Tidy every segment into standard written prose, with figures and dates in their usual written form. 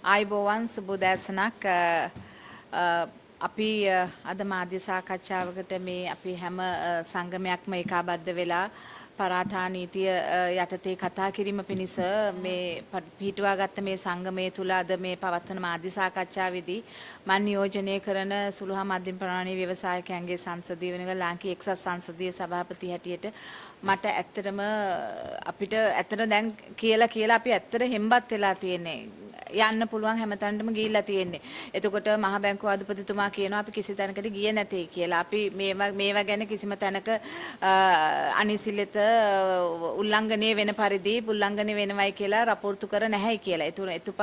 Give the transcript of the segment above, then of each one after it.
ආයිබෝවන් සුබෝදෑසනක් අපි අද මාධ්‍ය සාකච්ඡාවකට මේ අපි හැම සංගමයක්ම ඒකාබද්ධ වෙලා පරාඨා නීතිය යටතේ කතා කිරීම පිණිස මේ පිටුවාගත්ත මේ සංගමයේ තුල අද මේ පවත්වන මාධ්‍ය සාකච්ඡාවේදී මම නියෝජනය කරන සුළු හා මධ්‍යම ප්‍රමාණීය ව්‍යවසායකයන්ගේ සංසදීය වෙනක ලාංකික එක්සත් සංසදීය සභාපති හැටියට මට ඇත්තටම අපිට ඇත්තට දැන් කියලා අපි ඇත්තට හෙම්බත් වෙලා තියෙන්නේ යන්න පුළුවන් හැමතැනටම ගිහිල්ලා තියෙන්නේ. එතකොට මහ බැංකුව අධිපතිතුමා කියනවා අපි කිසි තැනකට ගියේ නැtei කියලා. අපි මේවා ගැන කිසිම තැනක අනිසිලත උල්ලංඝනය වෙන පරිදි උල්ලංඝනය වෙනවයි කියලා රපෝර්තු කර නැහැයි කියලා. එතුපහ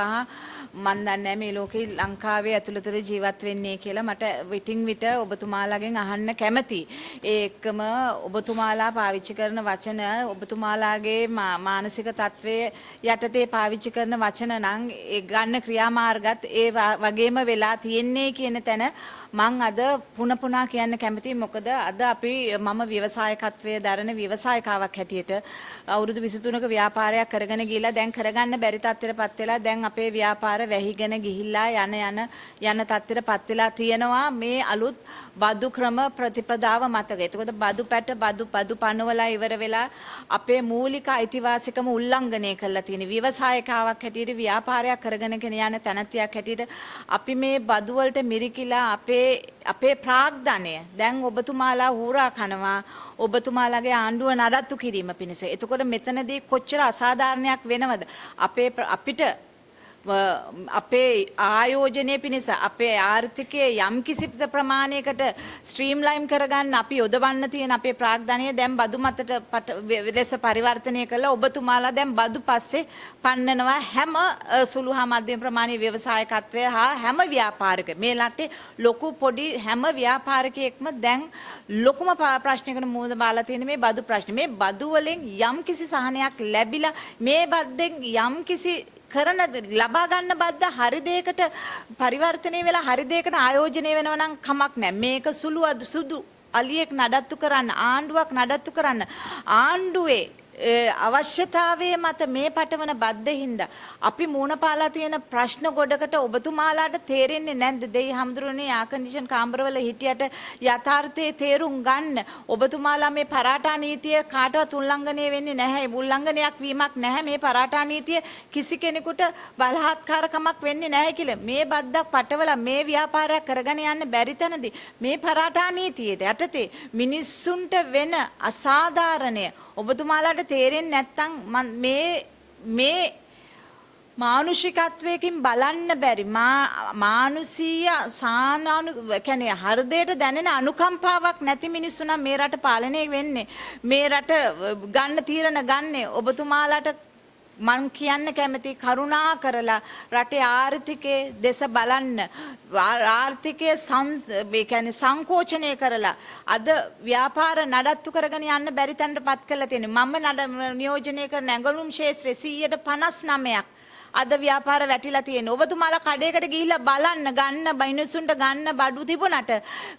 මන් දන්නේ මේ ලෝකේ ලංකාවේ ඇතුළතට ජීවත් වෙන්නේ කියලා මට විටින් විට ඔබතුමාලාගෙන් අහන්න කැමතියි. ඒ එක්කම ඔබතුමාලා පාවිච්චි කරන වචන ඔබතුමාලාගේ මානසික තත්වයේ යටතේ පාවිච්චි කරන වචන නම් ගන්න ක්‍රියාමාර්ගත් ඒ වගේම වෙලා තියෙන්නේ කියන තැන මං අද පුන පුනා කියන්න කැමතියි. මොකද අද අපි මම ව්‍යවසායකත්වයේ දරන ව්‍යවසායකාවක් හැටියට අවුරුදු 23ක ව්‍යාපාරයක් කරගෙන ගිහිලා දැන් කරගන්න බැරි තත්ත්වයටපත් වෙලා දැන් අපේ ව්‍යාපාර වැහිගෙන ගිහිල්ලා යන තත්ත්වයටපත් වෙලා තියෙනවා මේ අලුත් බදු ක්‍රම ප්‍රතිපදාව මතක. එතකොට බදු පැට බදු පනවලා ඉවර වෙලා අපේ මූලික අයිතිවාසිකම උල්ලංඝනය කරලා තියෙන ව්‍යවසායකාවක් හැටියට ව්‍යාපාරයක් කරගෙන යන තැනැත්තියක් හැටියට අපි මේ බදු වලට මිරිකිලා අපේ ප්‍රාග්ධනය දැන් ඔබතුමාලා හූරා කනවා ඔබතුමාලාගේ ආණ්ඩුව නඩත්තු කිරීම පිණිස. එතකොට මෙතනදී කොච්චර අසාධාරණයක් වෙනවද? අපිට අපේ ආයෝජනය පිණිස අපේ ආර්ථිකයේ යම් කිසි ප්‍රමාණයකට ස්ට්‍රීම්ලයින් කරගන්න අපි යොදවන්න තියෙන අපේ ප්‍රාග්ධනය දැන් බදු මතට ලෙස පරිවර්තනය කළා. ඔබතුමාලා දැන් බදු පස්සේ පන්නනවා හැම සුළු හා මධ්‍යම ප්‍රමාණීය ව්‍යවසායකත්වය හා හැම ව්‍යාපාරික මේ රටේ ලොකු පොඩි හැම ව්‍යාපාරිකයෙක්ම දැන් ලොකුම ප්‍රශ්නයකට මුහුණ බාලා තියෙන මේ බදු ප්‍රශ්නේ. මේ බදු වලින් යම් කිසි සහනයක් ලැබිලා මේ බද්දෙන් යම් කිසි කරන ලබා ගන්න බද්ද හරි දෙයකට පරිවර්තනය වෙලා හරි දෙයකට ආයෝජනය වෙනවා නම් කමක් නැහැ. මේක සුදු අලියෙක් නඩත්තු කරන්න ආණ්ඩුවක් නඩත්තු කරන්න ආණ්ඩුවේ අවශ්‍යතාවයේ මත මේ පටවන බද්දෙහිඳ අපි මූණ පාලා තියෙන ප්‍රශ්න ගොඩකට ඔබතුමාලාට තේරෙන්නේ නැද්ද? දෙයි හම්දුරුනේ ආකන්ඩිෂන් කාමරවල හිටියට යථාර්ථයේ තේරුම් ගන්න. ඔබතුමාලා මේ පරාඨා නීතිය කාටවත් උල්ලංඝනය වෙන්නේ නැහැ. උල්ලංඝනයක් වීමක් නැහැ. මේ පරාඨා නීතිය කිසි කෙනෙකුට බලහත්කාරකමක් වෙන්නේ නැහැ කියලා. මේ බද්දක් පටවලා මේ ව්‍යාපාරයක් කරගෙන යන්න බැරි තැනදී මේ පරාඨා නීතියේ යටතේ මිනිස්සුන්ට වෙන අසාධාරණය ඔබතුමාලාට තේරෙන්නේ නැත්නම් මේ මානුෂිකත්වයකින් බලන්න බැරි මානුෂීය කියන්නේ හෘදයට දැනෙන අනුකම්පාවක් නැති මිනිස්සු නම් මේ රට පාලනය වෙන්නේ මේ රට ගන්න තීරණ ගන්නේ ඔබතුමාලාට මං කියන්න කැමති කරුණා කරලා රටේ ආර්ථිකයේ දෙස බලන්න ආර්ථිකයේ සංකෝචනය කරලා අද ව්‍යාපාර නඩත්තු කරගෙන යන්න බැරි තැනටපත් කරලා තියෙනවා. මම නියෝජනය කරන ඇඟලුම් ක්ෂේත්‍රයේ 159ක් අද ව්‍යාපාර වැටිලා තියෙනවා. ඔබතුමාලා කඩේකට ගිහිල්ලා බලන්න ගන්න මිනිසුන්ට ගන්න බඩු තිබුණට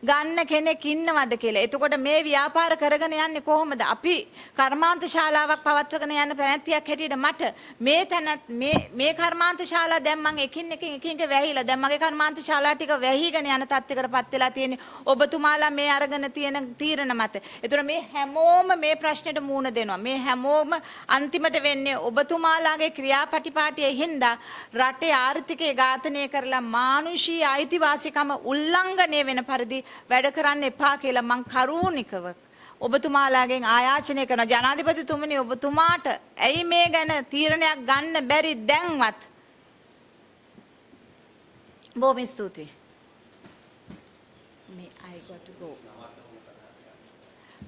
ගන්න කෙනෙක් ඉන්නවද කියලා. එතකොට මේ ව්‍යාපාර කරගෙන යන්නේ කොහොමද? අපි කර්මාන්ත ශාලාවක් පවත්වගෙන යන පැනැත්තියක් හැටියට මට මේ කර්මාන්ත ශාලා දැන් මම එකින් එක වැහිලා දැන් මගේ කර්මාන්ත ශාලා ටික වැහිගෙන යන තත්යකටපත් වෙලා තියෙන්නේ ඔබතුමාලා මේ අරගෙන තියෙන තීරණ මත. එතකොට මේ හැමෝම මේ ප්‍රශ්නෙට මුහුණ දෙනවා. මේ හැමෝම අන්තිමට වෙන්නේ ඔබතුමාලාගේ ක්‍රියාපටිපාටියේ හින්දා රටේ ආර්ථිකය ඝාතනය කරලා මානුෂීය අයිතිවාසිකම උල්ලංඝනය වෙන පරිදි වැඩ කරන්න එපා කියලා මං කරුණිකව ඔබතුමාලාගෙන් ආයාචනය කරන ජනාධිපතිතුමනි ඔබතුමාට ඇයි මේ ගැන තීරණයක් ගන්න බැරි දැන්වත්? බොහොම ස්තුතියි.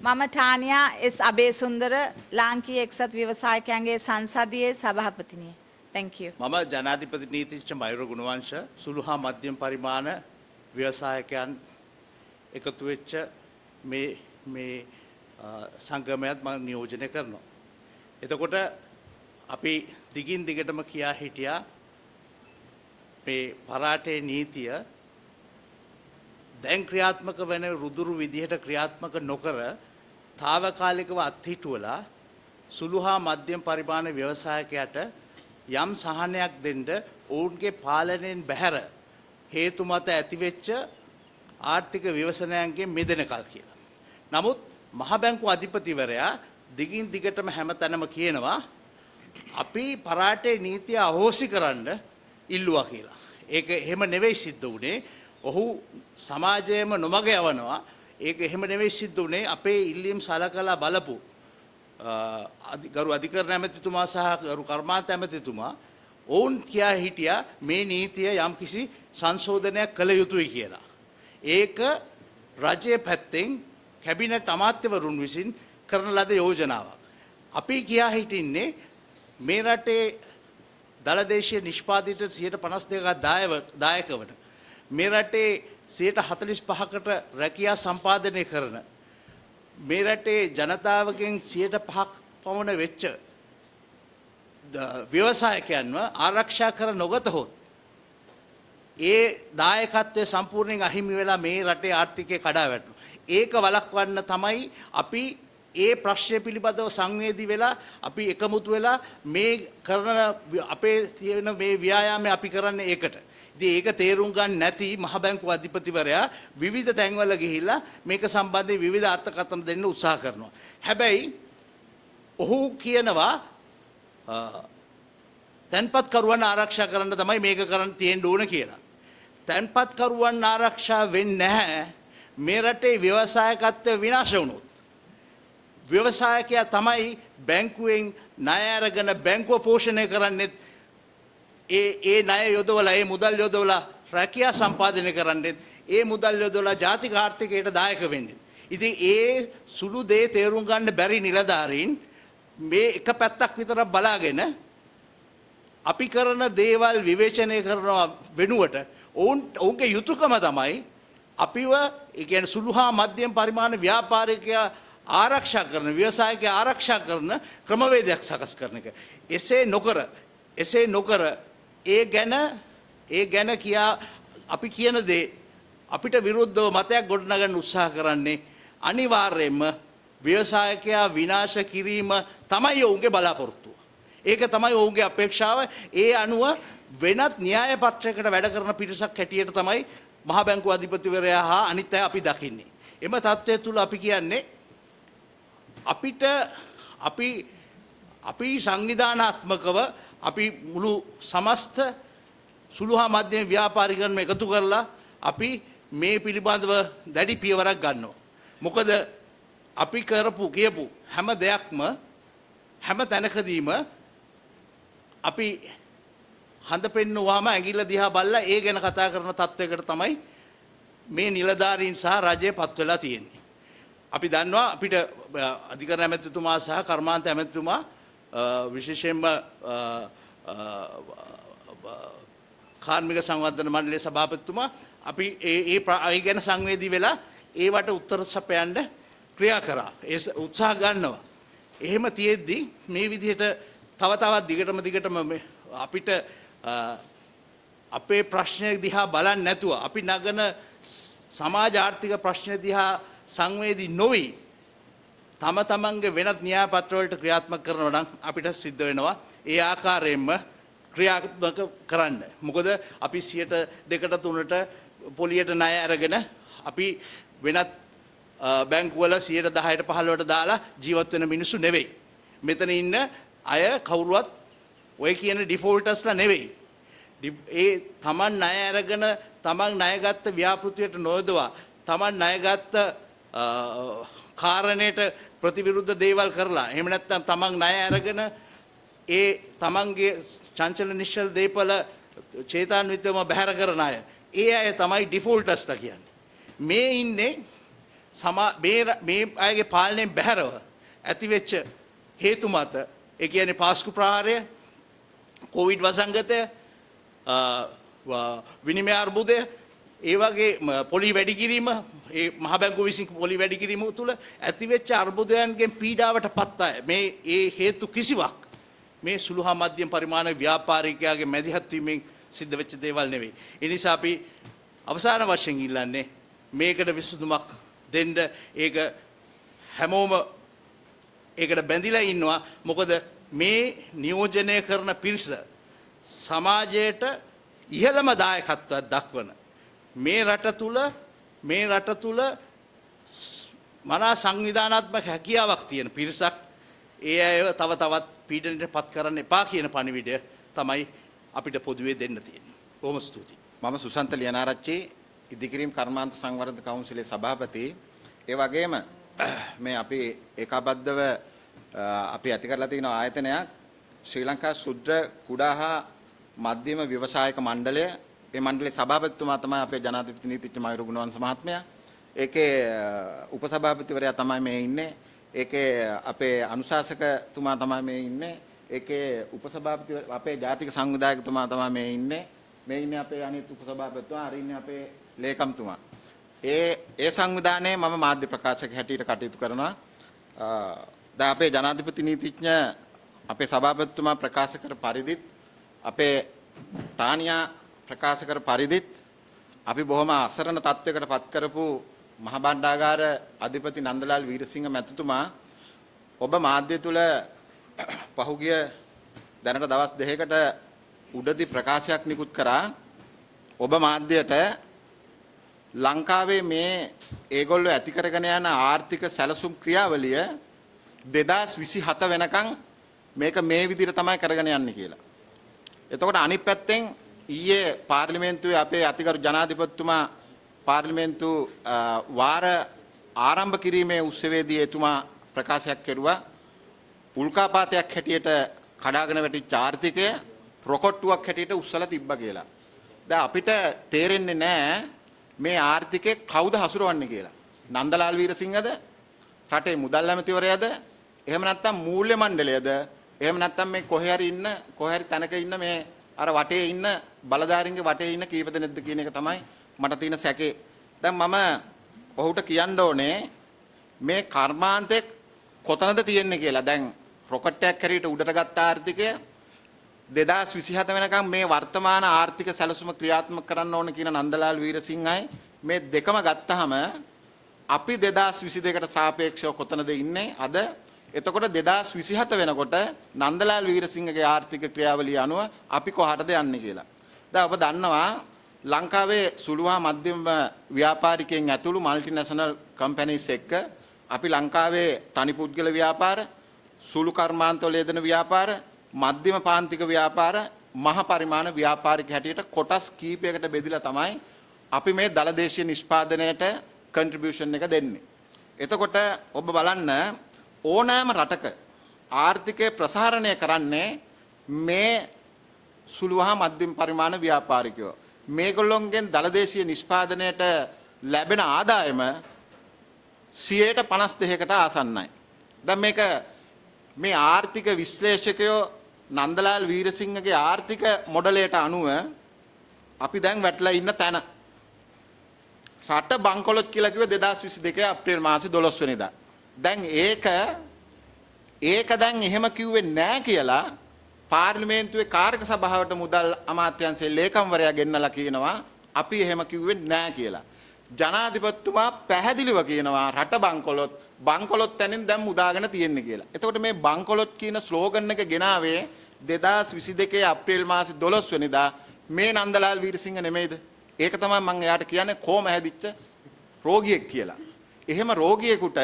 මම ටානියා අබේසුන්දර ලාංකීය එක්සත් ව්‍යවසායකයන්ගේ සංසදීය සභාපතිනිය. Thank you. මම ජනාධිපති නීතිඥ මයුර ගුණවංශ සුළු හා මධ්‍යම පරිමාණ ව්‍යවසායකයන් එකතු වෙච්ච මේ සංගමයත් මම නියෝජනය කරනවා. එතකොට අපි දිගින් දිගටම කියා හිටියා මේ පරාඨේ නීතිය දැන් ක්‍රියාත්මක වෙන රුදුරු විදිහට ක්‍රියාත්මක නොකර తాවකාලිකව අත්හිටුවලා සුළු හා මධ්‍යම පරිමාණ ව්‍යවසායකයට යම් සහනයක් දෙන්න ඔවුන්ගේ පාලනයෙන් බැහැර හේතු මත ඇතිවෙච්ච ආර්ථික විවසනයන්ගෙන් මිදෙනකල් කියලා. නමුත් මහ බැංකුව අධිපතිවරයා දිගින් දිගටම හැම තැනම කියනවා අපි පරාටේ නීතිය අහෝසි කරන්න ඉල්ලුවා කියලා. ඒක එහෙම නෙවෙයි සිද්ධ වුණේ. ඔහු සමාජයේම නොමග යවනවා. ඒක එහෙම නෙවෙයි සිද්ධ වුණේ. අපේ ඉල්ලීම් සලකලා බලපු ගරු අධිකරණ ඇමතිතුමා සහ ගරු කර්මාන්ත ඇමතිතුමා ඔවුන් කියා හිටියා මේ නීතිය යම්කිසි සංශෝධනයක් කළ යුතුයි කියලා. ඒක රජයේ පැත්තෙන් කැබිනට් අමාත්‍යවරුන් විසින් කරන ලද යෝජනාවක්. අපි කියා හිටින්නේ මේ රටේ දළදේශීය නිෂ්පාදිත 52%ක දායක වන මේ රටේ 45%කට රැකියා සම්පාදනය කරන මේ රටේ ජනතාවගෙන් 5% පමණ වෙච්ච ව්‍යවසායකයන්ව ආරක්ෂා කර නොගතහොත් ඒ දායකත්වය සම්පූර්ණයෙන් අහිමි වෙලා මේ රටේ ආර්ථිකය කඩා වැටෙනවා. ඒක වළක්වන්න තමයි අපි ඒ ප්‍රශ්නය පිළිබඳව සංවේදී වෙලා අපි එකමුතු වෙලා මේ කරන අපේ තියෙන මේ ව්‍යායාමය අපි කරන්නේ ඒකට. ඉතින් ඒක තේරුම් ගන්න නැති මහ බැංකුව අධිපතිවරයා විවිධ තැන්වල ගිහිල්ලා මේක සම්බන්ධයෙන් විවිධ අර්ථකථන දෙන්න උත්සාහ කරනවා. හැබැයි ඔහු කියනවා තැන්පත්කරුවන් ආරක්ෂා කරන්න තමයි මේක කරන්න තියෙන්න ඕන කියලා. තැන්පත්කරුවන් ආරක්ෂා වෙන්නේ නැහැ මේ රටේ ව්‍යවසායකත්වය විනාශ වුණොත්. ව්‍යවසායකයා තමයි බැංකුවෙන් ණය අරගෙන බැංකුව පෝෂණය කරන්නේ ඒ ණය යොදවලා ඒ මුදල් යොදවලා රැකියා සම්පාදනය කරන්නේ ඒ මුදල් යොදවලා ජාතික ආර්ථිකයට දායක වෙන්නේ. ඉතින් ඒ සුළු දේ තේරුම් ගන්න බැරි නිලධාරීන් මේ එක පැත්තක් විතරක් බලාගෙන අපි කරන දේවල් විවේචනය කරනවා වෙනුවට ඔවුන්ගේ යුතුයකම තමයි අපිව ඒ කියන්නේ සුළු හා මධ්‍යම පරිමාණ ව්‍යාපාරිකයා ආරක්ෂා කරන ව්‍යවසායකයා ආරක්ෂා කරන ක්‍රමවේදයක් සකස් කරන එක. එසේ නොකර ඒ ගැන කියා අපි කියන දේ අපිට විරුද්ධව මතයක් ගොඩනගන්න උත්සාහ කරන්නේ අනිවාර්යයෙන්ම ව්‍යවසායකයා විනාශ කිරීම තමයි ඔවුන්ගේ බලාපොරොත්තුව. ඒක තමයි ඔවුන්ගේ අපේක්ෂාව. ඒ අනුව වෙනත් න්‍යාය පත්‍රයකට වැඩ කරන පිරිසක් හැටියට තමයි මහ බැංකුව අධිපතිවරයා හා අනිත් අය අපි දකින්නේ. එම තත්ත්වය තුල අපි කියන්නේ අපි සංවිධානාත්මකව අපි මුළු සමස්ත සුළු හා මධ්‍යම ව්‍යාපාරිකයන්ම එකතු කරලා අපි මේ පිළිබඳව දැඩි පියවරක් ගන්නවා. මොකද අපි කියපු හැම දෙයක්ම හැම තැනකදීම අපි හඳ පෙන්නුවාම ඇඟිල්ල දිහා බලලා ඒ ගැන කතා කරන තත්වයකට තමයි මේ නිලධාරීන් සහ රජය පත් වෙලා තියෙන්නේ. අපි දන්නවා අපිට අධිකරණ ඇමතිතුමා සහ කර්මාන්ත ඇමතිතුමා විශේෂයෙන්ම කාර්මික සංවර්ධන මණ්ඩලයේ සභාපතිතුමා අපි ඒ ගැන සංවේදී වෙලා ඒවට උත්තර සපයන්න ක්‍රියා කරා. ඒ උත්සාහ ගන්නවා. එහෙම තියෙද්දි මේ විදිහට තව තවත් දිගටම අපිට අපේ ප්‍රශ්න දිහා බලන්නේ නැතුව අපි නගන සමාජ ආර්ථික ප්‍රශ්න දිහා සංවේදී නොවි තමන්ගේ වෙනත් න්‍යාය පත්‍රවලට ක්‍රියාත්මක කරනවා නම් අපිට සිද්ධ වෙනවා ඒ ආකාරයෙන්ම ක්‍රියාත්මක කරන්න. මොකද අපි 2ට 3ට පොලියට ණය අරගෙන අපි වෙනත් බැංකුවල 10ට 15ට දාලා ජීවත් වෙන මිනිස්සු නෙවෙයි. මෙතන ඉන්න අය කවුරුවත් ඔය කියන ඩිෆෝල්ටර්ස්ලා නෙවෙයි. ඒ තමන් ණය අරගෙන තමන් ණයගත්ත ව්‍යාපෘතියට නොයදවා තමන් ණයගත්ත කාරණයට ප්‍රතිවිරුද්ධ දේවල් කරලා එහෙම නැත්නම් තමන් ණය අරගෙන ඒ තමන්ගේ චංචල නිශ්චල දීපල චේතනාන්විතවම බැහැර කරන අය ඒ අය තමයි ඩිෆෝල්ටර්ස්ලා කියන්නේ. මේ ඉන්නේ මේ අයගේ පාලනයෙන් බැහැරව ඇතිවෙච්ච හේතු මත ඒ කියන්නේ පාස්කු ප්‍රහාරය, කොවිඩ් වසංගතය, විනිමය අර්බුදය, ඒ වගේ පොලි වැඩි කිරීම, ඒ මහ බැංකුව විසින් පොලි වැඩි කිරීම තුළ ඇතිවෙච්ච අර්බුදයන්ගෙන් පීඩාවට පත් අය මේ ඒ හේතු කිසිවක් මේ සුළු හා මධ්‍යම පරිමාණ ව්‍යාපාරිකයාගේ මැදිහත් වීමෙන් සිද්ධ වෙච්ච දේවල් නෙවෙයි. ඒ නිසා අපි අවසාන වශයෙන් ඉල්ලන්නේ මේකට විසඳුමක් දෙන්න. ඒක හැමෝම ඒකට බැඳිලා ඉන්නවා. මොකද මේ නියෝජනය කරන පිරිස සමාජයට ඉහළම දායකත්වයක් දක්වන මේ රට තුල මනා සංවිධානාත්මක හැකියාවක් තියෙන පිරිසක් ඒ අයව තව තවත් පීඩනයට පත් කරන්න එපා කියන පණිවිඩය තමයි අපිට පොදුවේ දෙන්න තියෙන්නේ. බොහොම ස්තුතියි. මම සුසන්ත ලියනාරච්චි ඉදිකිරීම් කර්මාන්ත සංවර්ධන කවුන්සිලේ සභාපති. ඒ වගේම මේ අපි ඒකාබද්ධව අපි ඇති කරලා තියෙන ආයතනයක් ශ්‍රී ලංකා ශුද්‍ර කුඩා හා මධ්‍යම ව්‍යවසායක මණ්ඩලය. ඒ මණ්ඩලයේ සභාපතිතුමා තමයි අපේ ජනාධිපති නීතිඥ මයුරු ගුණවංශ මහත්මයා. ඒකේ උපසභාපතිවරයා තමයි මේ ඉන්නේ. ඒකේ අපේ අනුශාසකතුමා තමයි මේ ඉන්නේ. ඒකේ උපසභාපති අපේ ජාතික සංවිධායකතුමා තමයි මේ ඉන්නේ. මේ ඉන්නේ අපේ අනිත් උපසභාපතිතුමා, අර ඉන්නේ අපේ ලේකම්තුමා. ඒ සංවිධානයේ මම මාධ්‍ය ප්‍රකාශක හැටියට කටයුතු කරනවා. දැන් අපේ ජනාධිපති නීතිඥ අපේ සභාපතිතුමා ප්‍රකාශ කර පරිදිත් අපේ තානියා ප්‍රකාශ කර පරිදිත් අපි බොහොම අසරණ තත්වයකට පත් කරපු මහ බණ්ඩාගාර අධිපති නන්දලාල් වීරසිංහ මැතිතුමා ඔබ මාධ්‍ය තුල පහුගිය දැනට දවස් 2කට උඩදී ප්‍රකාශයක් නිකුත් කරා. ඔබ මාධ්‍යයට ලංකාවේ මේ ඒගොල්ලෝ ඇති කරගෙන යන ආර්ථික සැලසුම් ක්‍රියාවලිය 2027 වෙනකන් මේක මේ විදිහට තමයි කරගෙන යන්නේ කියලා. එතකොට අනිත් පැත්තෙන් ඊයේ පාර්ලිමේන්තුවේ අපේ අතිගරු ජනාධිපතිතුමා පාර්ලිමේන්තු වාර ආරම්භ කිරීමේ උත්සවයේදී එතුමා ප්‍රකාශයක් කෙරුවා උල්කාපාතයක් හැටියට කඩාගෙන වැටිච්ච ආර්ථිකය රොකොට්ටුවක් හැටියට උස්සලා තිබ්බා කියලා. දැන් අපිට තේරෙන්නේ නැහැ මේ ආර්ථිකේ කවුද හසුරවන්නේ කියලා. නන්දලාල් වීරසිංහද? රටේ මුදල් ඇමතිවරයාද? එහෙම නැත්නම් මූල්‍ය මණ්ඩලයද? එහෙම නැත්නම් මේ කොහේ හරි තැනක ඉන්න මේ අර වටේ ඉන්න බලධාරීන්ගේ වටේ ඉන්න කීප දෙනෙක්ද කියන එක තමයි මට තියෙන සැකේ. දැන් මම ඔහුට කියන්න ඕනේ මේ කර්මාන්තේ කොතනද තියෙන්නේ කියලා. දැන් රොකට් එකක් හැරියට උඩට ගත්ත ආර්ථිකය 2027 වෙනකම් මේ වර්තමාන ආර්ථික සැලසුම ක්‍රියාත්මක කරන්න ඕන කියන නන්දලාල් වීරසිංහයි මේ දෙකම ගත්තාම අපි 2022කට සාපේක්ෂව කොතනද ඉන්නේ අද? එතකොට 2027 වෙනකොට නන්දලාල් වීරසිංහගේ ආර්ථික ක්‍රියාවලිය අනුව අපි කොහටද යන්නේ කියලා. දැන් ඔබ දන්නවා ලංකාවේ සුළු හා මධ්‍යම ව්‍යාපාරිකයන් ඇතුළු මල්ටිනේෂනල් කම්පැනිස් එක්ක අපි ලංකාවේ තනි පුද්ගල ව්‍යාපාර, සුළු කර්මාන්තවල යෙදෙන ව්‍යාපාර, මධ්‍යම පාන්තික ව්‍යාපාර, මහ පරිමාණ ව්‍යාපාරික හැටියට කොටස් කීපයකට බෙදලා තමයි අපි මේ දලදේශීය නිෂ්පාදනයට කන්ට්‍රිබියුෂන් එක දෙන්නේ. එතකොට ඔබ බලන්න ඕනෑම රටක ආර්ථිකය ප්‍රසාරණය කරන්නේ මේ සුළු හා මධ්‍යම පරිමාණ ව්‍යාපාරිකයෝ. මේගොල්ලොන්ගෙන් දලදේශීය නිෂ්පාදනයට ලැබෙන ආදායම 52%කට ආසන්නයි. දැන් මේක මේ ආර්ථික විශ්ලේෂකයෝ නන්දලාල් වීරසිංහගේ ආර්ථික මොඩලයට අනුව අපි දැන් වැටලා ඉන්න තැන. රට බංකොලොත් කියලා කිව්වේ 2022 අප්‍රේල් මාසේ 12 වෙනිදා. දැන් ඒක දැන් එහෙම කිව්වේ නෑ කියලා පාර්ලිමේන්තුවේ කාර්ක සභාවට මුදල් අමාත්‍යාංශයේ ලේකම්වරයා ගෙන්නලා කියනවා අපි එහෙම කිව්වේ නෑ කියලා. ජනාධිපතිතුමා පැහැදිලිව කියනවා රට බංකොලොත් තැනින් දැන් මුදාගෙන තියෙන්නේ කියලා. එතකොට මේ බංකොලොත් කියන ස්ලෝගන් එක ගෙනාවේ 2022 අප්‍රේල් මාසේ 12 වෙනිදා මේ නන්දලාල් වීරසිංහ නෙමෙයිද? ඒක තමයි මම එයාට කියන්නේ කොහොම හැදිච්ච රෝගියෙක් කියලා. එහෙම රෝගියෙකුට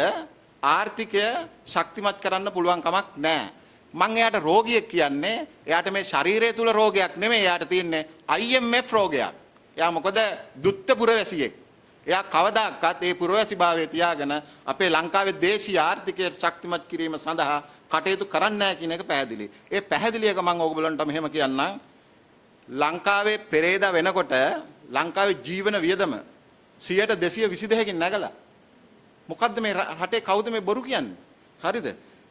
ආර්ථිකය ශක්තිමත් කරන්න පුළුවන් කමක් නැහැ. මම එයාට රෝගියෙක් කියන්නේ එයාට මේ ශරීරය තුල රෝගයක් නෙමෙයි එයාට තියෙන්නේ IMF රෝගයක්. එයා මොකද දුත්ත පුරවැසියෙක්. එයා කවදාකවත් ඒ පුරවැසිභාවය තියාගෙන අපේ ලංකාවේ දේශීය ආර්ථිකය ශක්තිමත් කිරීම සඳහා කටයුතු කරන්නේ නැහැ කියන එක පැහැදිලි. ඒ පැහැදිලියක මම ඔයගොල්ලන්ට මෙහෙම කියන්නම්. ලංකාවේ පෙරේදා වෙනකොට ලංකාවේ ජීවන වියදම 222කින් නැගලා. මොකද්ද මේ රටේ කවුද මේ බොරු කියන්නේ? හරිද?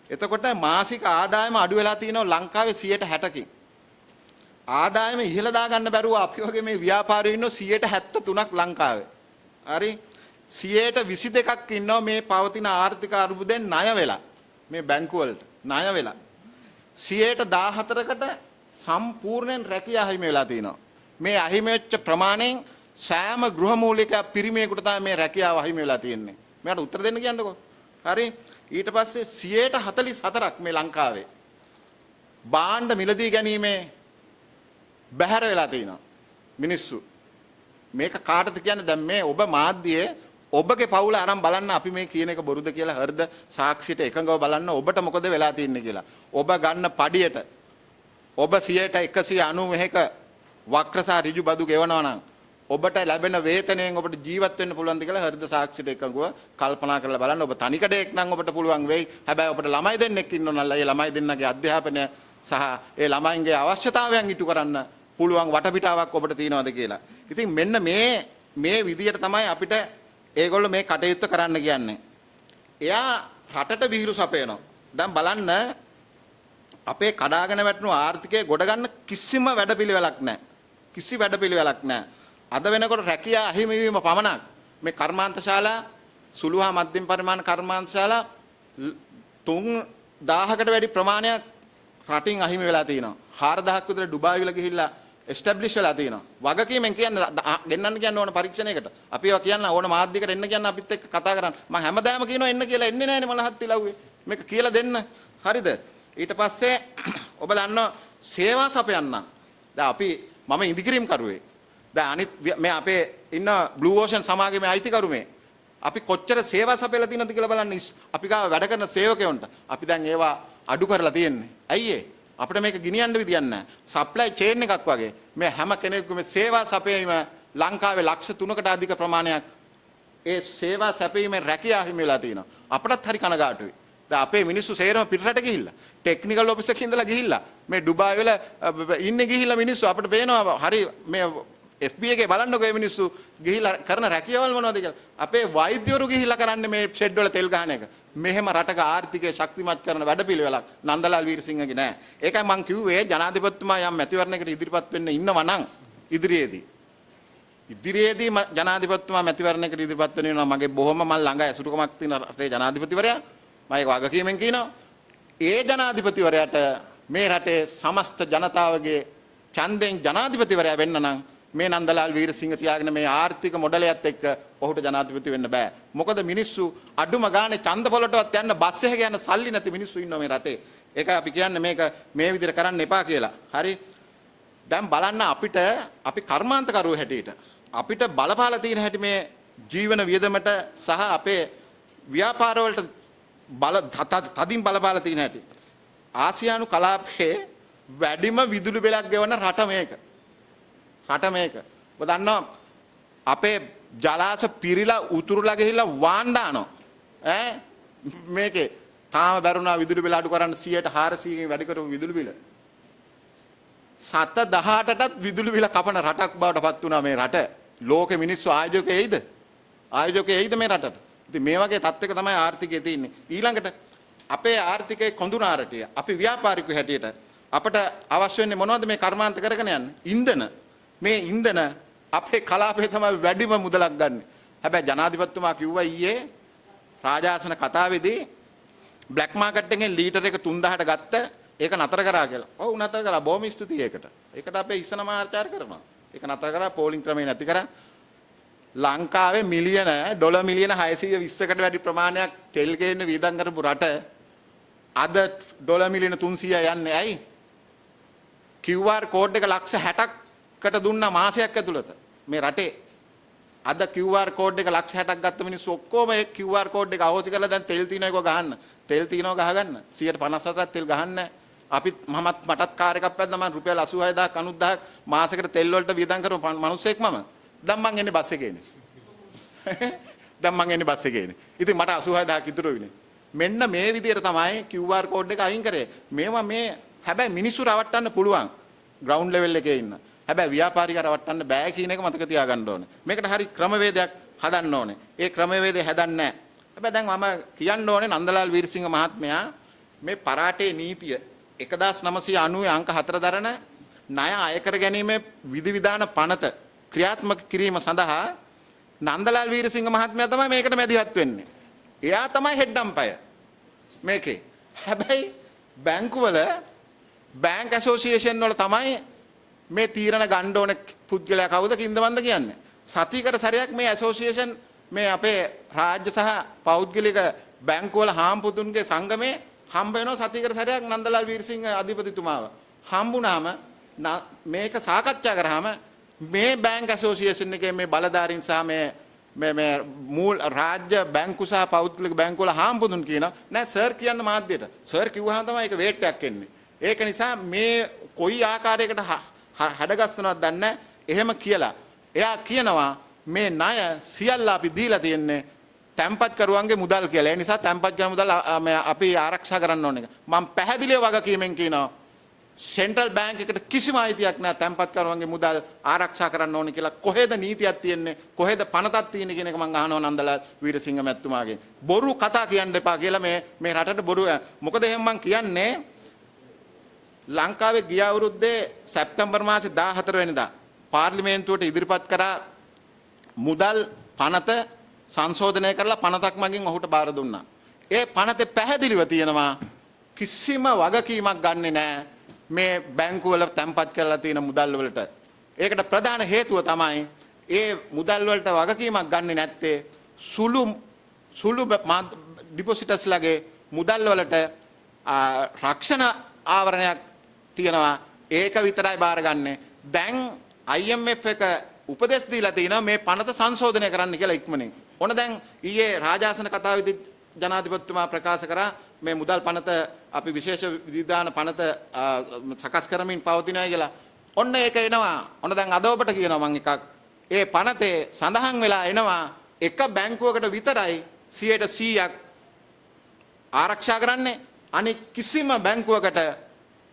එතකොට මාසික ආදායම අඩු වෙලා තියෙනවා ලංකාවේ 60කින්. ආදායම ඉහළ දාගන්න බැරුව අපි වගේ මේ ව්‍යාපාරයෝ ඉන්නෝ 73ක් ලංකාවේ. හරි 22ක් ඉන්නවා මේ පවතින ආර්ථික අර්බුදෙන් ණය වෙලා මේ බැංකු වලට ණය වෙලා 14%කට සම්පූර්ණයෙන් රැකියාව අහිමි වෙලා තිනවා. මේ අහිමි වෙච්ච ප්‍රමාණයෙන් සෑම ගෘහ මූලික පිරිමියෙකුට තමයි මේ රැකියාව අහිමි වෙලා තියෙන්නේ. මට උත්තර දෙන්න කියන්නකෝ. හරි ඊට පස්සේ 44ක් මේ ලංකාවේ භාණ්ඩ මිලදී ගැනීමේ බැහැර වෙලා තිනවා මිනිස්සු. මේක කාටද කියන්නේ? දැන් මේ ඔබ මාධ්‍යයේ ඔබගේ පවුල අරන් බලන්න අපි මේ කියන එක බොරුද කියලා හෘද සාක්ෂියට එකඟව බලන්න ඔබට මොකද වෙලා තින්නේ කියලා. ඔබ ගන්න පඩියට ඔබ 191ක වක්‍ර සහ ඍජු බදු ගෙවනවා නම් ඔබට ලැබෙන වේතනයෙන් ඔබට ජීවත් වෙන්න පුළුවන්ද කියලා හෘද සාක්ෂියට එකඟව කල්පනා කරලා බලන්න. ඔබ තනිකඩයක් නම් ඔබට පුළුවන් වෙයි. හැබැයි ඔබට ළමයි දෙන්නෙක් ඉන්නවනම් ඒ ළමයි දෙන්නගේ අධ්‍යාපනය සහ ඒ ළමයින්ගේ අවශ්‍යතාවයන් ඉටු කරන්න පුළුවන් වටපිටාවක් ඔබට තියෙනවද කියලා. ඉතින් මෙන්න මේ විදියට තමයි අපිට ඒගොල්ලෝ මේ කටයුත්ත කරන්න කියන්නේ. එයා රටට විහිළු සපයනවා. දැන් බලන්න අපේ කඩාගෙන වැටෙන ආර්ථිකය ගොඩ ගන්න කිසිම වැඩපිළිවෙලක් නැහැ. කිසි වැඩපිළිවෙලක් නැහැ. අද වෙනකොට රැකියා අහිමිවීම පමණක් මේ කර්මාන්තශාලා සුළු හා මධ්‍යම පරිමාණ කර්මාන්තශාලා 3000කට වැඩි ප්‍රමාණයක් රටින් අහිමි වෙලා තියෙනවා. 4000ක් විතර ඩුබායි වල ගිහිල්ලා එස්ටැබ්ලිෂ් වෙලා තියෙනවා. වගකීමෙන් කියන්නේ ගෙන්නන්න කියන්න ඕන පරීක්ෂණයකට. අපි ඒවා කියන්න ඕන මාධ්‍යයකට එන්න කියන්න අපිත් එක්ක කතා කරන්න. මම හැමදාම කියනවා එන්න කියලා එන්නේ නැහැනේ මලහත් ඉලව්වේ. මේක කියලා දෙන්න. හරිද? ඊට පස්සේ ඔබ දන්නවා සේවා සපයන්න. දැන් අපි මම ඉදිකිරීම් කරුවේ. දැන් අනිත් මේ අපේ ඉන්න බ්ලූ ඕෂන් සමාගමේ අයිතිකරු මේ. අපි කොච්චර සේවා සපයලා තියෙනවද කියලා බලන්න. අපි ගාව වැඩ කරන සේවකයන්ට අපි දැන් ඒවා අඩු කරලා තියෙන්නේ. ඇයි ඒ? අපිට මේක ගෙනියන්න විදියක් නැහැ. සප්ලයි චේන් එකක් වගේ. මේ හැම කෙනෙකුම සේවා සපයීම ලංකාවේ ලක්ෂ 3කට අධික ප්‍රමාණයක් ඒ සේවා සැපීමේ රැකියාව හිමි වෙලා තියෙනවා. අපටත් හරි කනගාටුයි. දැන් අපේ මිනිස්සු සේරම පිටරට ගිහිල්ලා ටෙක්නිකල් ඔෆිස් එකේ ඉඳලා ගිහිල්ලා මේ ඩුබායි වල ඉන්නේ ගිහිල්ලා මිනිස්සු අපිට පේනවා හරි මේ FB එකේ බලන්නකෝ මේ මිනිස්සු ගිහිල්ලා කරන රැකියාවල් මොනවද කියලා. අපේ වෛද්‍යවරු ගිහිල්ලා කරන්නේ මේ ෂෙඩ් වල තෙල් ගහන එක. මෙහෙම රටක ආර්ථිකය ශක්තිමත් කරන වැඩපිළිවෙලක් නන්දලාල් වීරසිංහගේ නෑ. ඒකයි මම කිව්වේ ජනාධිපතිතුමා යම් මැතිවරණයකට ඉදිරිපත් වෙන්න ඉන්නවා නම් ඉදිරියේදී ජනාධිපතිතුමා මැතිවරණයකට ඉදිරිපත් වෙනවා මගේ බොහොම මල් ළඟ ඇසුරුකමක් තියෙන රටේ ජනාධිපතිවරයා. මම ඒක වගකීමෙන් කියනවා. ඒ ජනාධිපතිවරයාට මේ රටේ සමස්ත ජනතාවගේ ඡන්දෙන් ජනාධිපතිවරයා වෙන්න නම් මේ නන්දලාල් වීරසිංහ තියාගෙන මේ ආර්ථික මොඩලයත් එක්ක ඔහුට ජනාධිපති වෙන්න බෑ. මොකද මිනිස්සු අඩුම ගානේ ඡන්ද පොලටවත් යන්න බස් එක යන සල්ලි නැති මිනිස්සු ඉන්නවා මේ රටේ. ඒකයි අපි කියන්නේ මේක මේ විදිහට කරන්න එපා කියලා. හරි. දැන් බලන්න අපි කර්මාන්තකරුවෝ හැටියට අපිට බලපාලා තියෙන හැටි මේ ජීවන වියදමට සහ අපේ ව්‍යාපාර වලට තදින් බලපාලා තියෙන හැටි. ආසියානු කලාපයේ වැඩිම විදුලි බිලක් ගෙවන රට මේක. ඔබ දන්නවා අපේ ජලාශ පිරීලා උතුරුලා ගිහිල්ලා වාන් දානවා. මේකේ තාම බැරුණා විදුලි බිල අඩු කරන්න 100%ට වැඩි කරපු විදුලි බිල. 7-18ටත් විදුලි බිල කපන රටක් බවට පත් වුණා මේ රට. ලෝකෙ මිනිස්සු ආයෝජකයෙයිද මේ රටට. ඉතින් මේ වගේ තත්ත්වයක තමයි ආර්ථිකය තියෙන්නේ. ඊළඟට අපේ ආර්ථිකයේ කොඳුනාරටිය අපි ව්‍යාපාරිකයෝ හැටියට අපට අවශ්‍ය වෙන්නේ මොනවද මේ කර්මාන්ත කරගෙන යන්න? ඉන්ධන. මේ ඉන්ධන අපේ කලාපයේ තමයි වැඩිම මුදලක් ගන්න. හැබැයි ජනාධිපතිතුමා කිව්වා ඊයේ රාජාසන කතාවේදී බ්ලැක් මාකට් එකෙන් ලීටර් එක 3000ට ගත්ත ඒක නතර කරා කියලා. ඔව් නතර කරා. බොහොම ස්තුතියි ඒකට. ඒකට අපේ ඉස්සනම ආචාර්ය කරනවා. ඒක නතර කරා පෝලිං ක්‍රමේ නැති කරා. ලංකාවේ ඩොලර් මිලියන 620කට වැඩි ප්‍රමාණයක් තෙල් ගේන්න වියදම් කරපු රට අද ඩොලර් මිලියන 300 යන්නේ ඇයි? QR කෝඩ් එක ලක්ෂ 60කට දුන්නා මාසයක් ඇතුළත මේ රටේ. අද QR කෝඩ් එක ලක්ෂ 60ක් ගත්ත මිනිස්සු ඔක්කොම ඒ QR කෝඩ් එක අහෝසි කරලා දැන් තෙල් තියන එක ගහන්න. තෙල් තියනවා ගහගන්න. 154ක් තෙල් ගහන්න. මටත් කාර් එකක් පැද්දා මම රුපියල් 86000ක් 90000ක් මාසෙකට තෙල් වලට වියදම් කරපු මිනිස්සෙක් මම. දැන් මං එන්නේ බස් එකේ එන්නේ. ඉතින් මට 86000ක් ඉතුරු වෙන්නේ. මෙන්න මේ විදිහට තමයි QR කෝඩ් එක අයින් කරේ. මේවා මේ හැබැයි මිනිස්සු රවට්ටන්න පුළුවන් ග්‍රවුන්ඩ් ලෙවල් එකේ ඉන්න. හැබැයි ව්‍යාපාරිකව රවට්ටන්න බෑ කියන එක මතක තියාගන්න ඕනේ. මේකට හරි ක්‍රමවේදයක් හදන්න ඕනේ. ඒ ක්‍රමවේදය හදන්නේ නැහැ. හැබැයි දැන් මම කියන්න ඕනේ නන්දලාල් වීරසිංහ මහත්මයා මේ පරාටේ නීතිය 1990 අංක 4 දරන ණය අය කර ගැනීමේ විධිවිධාන පනත ක්‍රියාත්මක කිරීම සඳහා නන්දලාල් වීරසිංහ මහත්මයා තමයි මේකට මැදිහත් වෙන්නේ. එයා තමයි හෙඩ් අම්පයර් මේකේ. හැබැයි බැංකුවල බැංක් ඇසෝසියේෂන් වල තමයි මේ තීරණ ගන්න ඕන පුද්ගලයා කවුද කින්දවන්ද කියන්නේ. සතියකට සැරයක් මේ ඇසෝසියේෂන් මේ අපේ රාජ්‍ය සහ පෞද්ගලික බැංකුවල හාම්පුතුන්ගේ සංගමේ හම්බ වෙනවා සතියකට සැරයක් නන්දලාල් වීරසිංහ අධිපතිතුමාව. හම්බුනාම මේක සාකච්ඡා කරාම මේ බැංක් ඇසෝසියේෂන් එකේ මේ බලධාරීන් සහ මේ මූල රාජ්‍ය බැංකු සහ පෞද්ගලික බැංකු වල හාම්බුදුන් කියන නෑ සර් කියන්න මාධ්‍යයට. සර් කිව්වහම තමයි ඒක වේට් එකක් එන්නේ. ඒක නිසා මේ කොයි ආකාරයකට හැඩගස්සනවද දන්නේ නැහැ. එහෙම කියලා. එයා කියනවා මේ ණය සියල්ල අපි දීලා තියෙන්නේ තැම්පත්කරුවන්ගේ මුදල් කියලා. ඒ නිසා තැම්පත් කරන මුදල් අපි ආරක්ෂා කරන්න ඕන එක. මම පැහැදිලිව වගකීමෙන් කියනවා සෙන්ට්‍රල් බැංක් එකට කිසිම අයිතියක් නැහැ තැම්පත්කරුවන්ගේ මුදල් ආරක්ෂා කරන්න ඕන කියලා. කොහෙද නීතියක් තියෙන්නේ? කොහෙද පනතක් තියෙන්නේ කියන එක මම අහනවා නන්දලාල් වීරසිංහ මැතිතුමාගෙන්. බොරු කතා කියන්න එපා කියලා මේ රටට බොරු. මොකද එහෙනම් මම කියන්නේ ලංකාවේ ගිය අවුරුද්දේ සැප්තැම්බර් මාසේ 14 වෙනිදා පාර්ලිමේන්තුවට ඉදිරිපත් කරා මුදල් පනත සංශෝධනය කරලා පනතක් මගින් ඔහුට බාර දුන්නා. ඒ පනතේ පැහැදිලිව තියෙනවා කිසිම වගකීමක් ගන්නෙ නැහැ මේ බැංකු වල තැන්පත් කරලා තියෙන මුදල් වලට. ඒකට ප්‍රධාන හේතුව තමයි ඒ මුදල් වලට වගකීමක් ගන්නෙ නැත්තේ සුළු ඩිපොසිටර්ස්ලාගේ මුදල් වලට රක්ෂණ ආවරණයක් තියෙනවා. ඒක විතරයි බාරගන්නේ. දැන් IMF එක උපදෙස් දීලා තිනවා මේ පනත සංශෝධනය කරන්න කියලා ඉක්මනින්. ඕන දැන් ඊයේ රාජාසන කතාවේදී ජනාධිපතිතුමා ප්‍රකාශ කරා මේ මුදල් පනත අපි විශේෂ විධාන පනත සකස් කරමින් පවතිනවා කියලා. ඔන්න ඒක එනවා. ඔන්න දැන් අද ඔබට කියනවා මම එකක්. ඒ පනතේ සඳහන් වෙලා එනවා එක බැංකුවකට විතරයි 100% ආරක්ෂා කරන්නේ. අනික කිසිම බැංකුවකට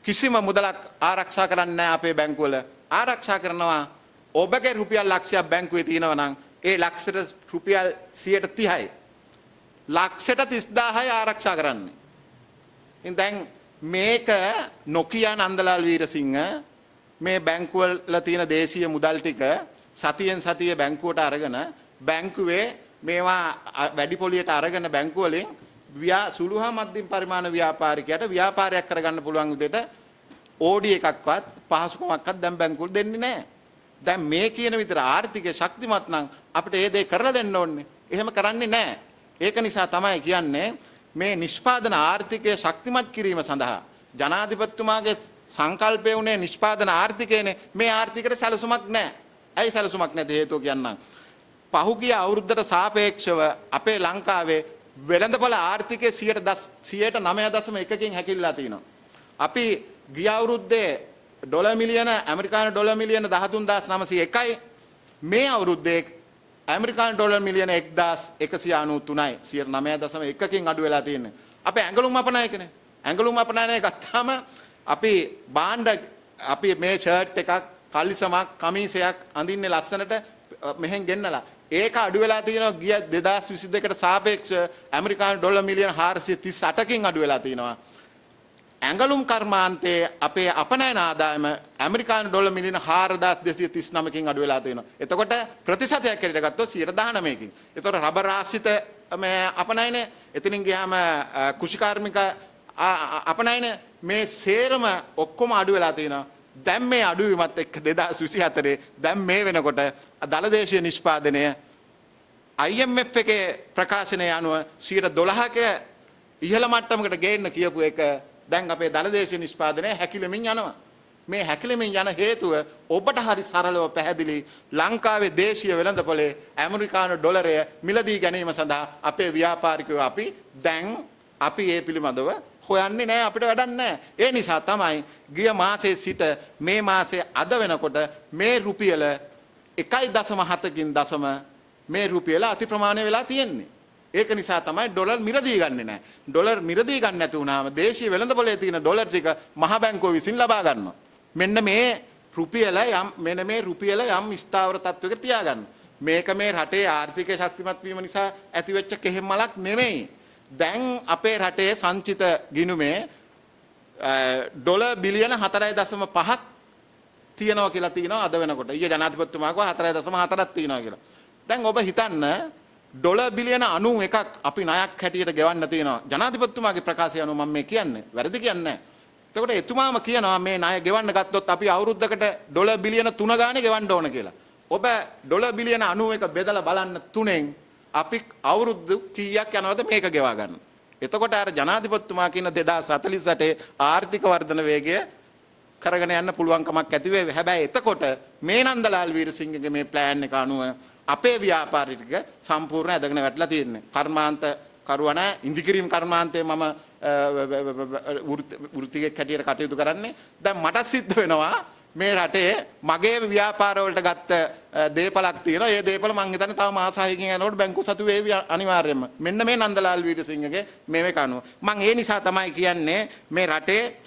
කිසිම මුදලක් ආරක්ෂා කරන්නේ නැහැ අපේ බැංකුවල. ආරක්ෂා කරනවා ඔබගේ රුපියල් ලක්ෂයක් බැංකුවේ තියෙනවා නම් ඒ ලක්ෂයට රුපියල් 130යි. ලක්ෂයට 30000යි ආරක්ෂා කරන්නේ. ඉතින් දැන් මේක නොකිය නන්දලාල් වීරසිංහ මේ බැංකුවල තියෙන දේශීය මුදල් ටික සතියෙන් සතිය බැංකුවට අරගෙන බැංකුවේ මේවා වැඩි පොලියට අරගෙන බැංකුවලින් සුළු හා මධ්‍යම පරිමාණ ව්‍යාපාරිකයට ව්‍යාපාරයක් කරගන්න පුළුවන් විදිහට ඕඩි එකක්වත් පහසුකමක්වත් දැන් බැංකුවල දෙන්නේ නැහැ. දැන් මේ කියන විතර ආර්ථිකය ශක්තිමත් නම් අපිට ඒ දේ කරලා දෙන්න ඕනේ. එහෙම කරන්නේ නැහැ. ඒක නිසා තමයි කියන්නේ මේ නිෂ්පාදන ආර්ථිකය ශක්තිමත් කිරීම සඳහා ජනාධිපතිතුමාගේ සංකල්පය උනේ නිෂ්පාදන ආර්ථිකයනේ. මේ ආර්ථිකයට සැලසුමක් නැහැ. ඇයි සැලසුමක් නැති හේතුව කියන්නම්. පහුගිය අවුරුද්දට සාපේක්ෂව අපේ ලංකාවේ වෙළඳපොළ ආර්ථිකයේ 9.1කින් හැකිලිලා තිනවා. අපි ගිය අවුරුද්දේ ඇමරිකානු ඩොලර් මිලියන 13901යි මේ අවුරුද්දේ ඇමරිකානු ඩොලර් මිලියන 1193යි 9.1කින් අඩු වෙලා තියෙන්නේ. අපේ ඇඟලුම් අපනායකනේ. ඇඟලුම් අපනායනය ගත්තාම අපි මේ ෂර්ට් එකක් කල්ලිසමක් කමීසයක් අඳින්නේ ලස්සනට මෙහෙන් ගෙන්නලා ඒක අඩු වෙලා තියෙනවා ගිය 2022කට සාපේක්ෂව ඇමරිකානු ඩොලර් මිලියන 438කින් අඩු වෙලා තියෙනවා. ඇඟලුම් කර්මාන්තයේ අපේ අපනයන ආදායම ඇමරිකානු ඩොලර් මිලියන 4239කින් අඩු වෙලා තියෙනවා. එතකොට ප්‍රතිශතයක් හැටියට ගත්තොත් 19කින්. එතකොට රබර් ආශ්‍රිත මේ අපනයන එතනින් ගියාම කුෂිකාර්මික අපනයන මේ සේරම ඔක්කොම අඩු වෙලා තියෙනවා. දැන් මේ අඩුවීමත් එක්ක 2024 දැන් මේ වෙනකොට දලදේශීය නිෂ්පාදනය IMF එකේ ප්‍රකාශනය අනුව 12%ක ඉහළ මට්ටමකට ගේන්න කියපු එක දැන් අපේ දලදේශීය නිෂ්පාදනය හැකිලෙමින් යනවා. මේ හැකිලෙමින් යන හේතුව ඔබට හරි සරලව පැහැදිලි. ලංකාවේ දේශීය වෙළඳපොලේ ඇමරිකානු ඩොලරය මිලදී ගැනීම සඳහා අපේ ව්‍යාපාරිකයෝ අපි ඒ පිළිබඳව හොයන්නේ නැහැ. අපිට වැඩක් නැහැ. ඒ නිසා තමයි ගිය මාසයේ සිට මේ මාසයේ අද වෙනකොට මේ රුපියල 1.7කින් මේ රුපියල අති ප්‍රමාණය වෙලා තියෙන්නේ. ඒක නිසා තමයි ඩොලර් මිලදී ගන්නෙ නැහැ. ඩොලර් මිලදී ගන්න නැති වුණාම දේශීය වෙළඳපොලේ තියෙන ඩොලර් ටික මහ බැංකුව විසින් ලබා ගන්නවා. මෙන්න මේ රුපියල යම් ස්ථාවර තත්වයක තියාගන්න. මේක මේ රටේ ආර්ථිකය ශක්තිමත් වීම නිසා ඇතිවෙච්ච කෙහෙම් මලක් නෙමෙයි. දැන් අපේ රටේ සංචිත ගිණුමේ ඩොලර් බිලියන 4.5ක් තියෙනවා කියලා තියෙනවා අද වෙනකොට. ඊයේ ජනාධිපතිතුමා කිව්වා 4.4ක් තියෙනවා කියලා. දැන් ඔබ හිතන්න ඩොලර් බිලියන 91ක් අපි ණයක් හැටියට ගෙවන්න තියෙනවා. ජනාධිපතිතුමාගේ ප්‍රකාශය අනුව මම මේ කියන්නේ. වැරදි කියන්නේ නැහැ. එතකොට එතුමාම කියනවා මේ ණය ගෙවන්න ගත්තොත් අපි අවුරුද්දකට ඩොලර් බිලියන 3 ගානේ ගෙවන්න ඕන කියලා. ඔබ ඩොලර් බිලියන 91 බෙදලා බලන්න 3ෙන් අපි අවුරුදු කීයක් යනවද මේක ගෙවා ගන්න. එතකොට අර ජනාධිපතිතුමා කියන 2048 ආර්ථික වර්ධන වේගය කරගෙන යන්න පුළුවන්කමක් ඇති වෙයි. හැබැයි එතකොට මේ නන්දලාල් වීරසිංහගේ මේ ප්ලෑන් එක අනුව අපේ ව්‍යාපාර ටික සම්පූර්ණ ඇදගෙන වැටලා තියෙන්නේ. කර්මාන්ත කරුවා නැහැ. ඉන්දිකිරීම් කර්මාන්තයේ මම වෘත්තිකෙක් හැටියට කටයුතු කරන්නේ. දැන් මට සිද්ධ වෙනවා මේ රටේ මගේ ව්‍යාපාර වලට ගත්ත දේපලක් තියෙනවා. ඒ දේපල මං හිතන්නේ තව මාස 6කින් යනකොට බැංකු සතු වේවි අනිවාර්යයෙන්ම. මෙන්න මේ නන්දලාල් වීරසිංහගේ මේක අනුව. මං ඒ නිසා තමයි කියන්නේ මේ රටේ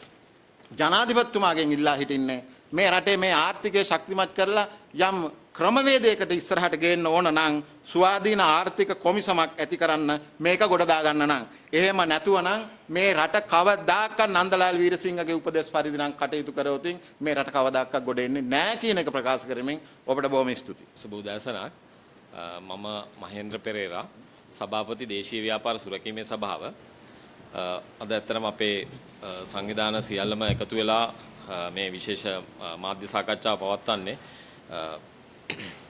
ජනාධිපතිතුමාගෙන් ඉල්ලා හිටින්නේ මේ රටේ මේ ආර්ථිකය ශක්තිමත් කරලා යම් ක්‍රමවේදයකට ඉස්සරහට ගේන්න ඕන නම් ස්වාධීන ආර්ථික කොමිසමක් ඇති කරන්න මේක ගොඩ දාගන්න නම් එහෙම නැතුව නම් මේ රට කවදාකවත් නන්දලාල් වීරසිංහගේ උපදේශ පරිදි නම් කටයුතු කරවොත් මේ රට කවදාකවත් ගොඩ එන්නේ නැහැ කියන එක ප්‍රකාශ කරමින් ඔබට බොහොම ස්තුතියි. සුබ උදෑසනක්. මම මහේන්ද්‍ර පෙරේරා සභාපති දේශීය ව්‍යාපාර සුරැකීමේ සභාව. අද ඇත්තටම අපේ සංවිධාන සියල්ලම එකතු වෙලා මේ විශේෂ මාධ්‍ය සාකච්ඡාව පවත්වන්නේ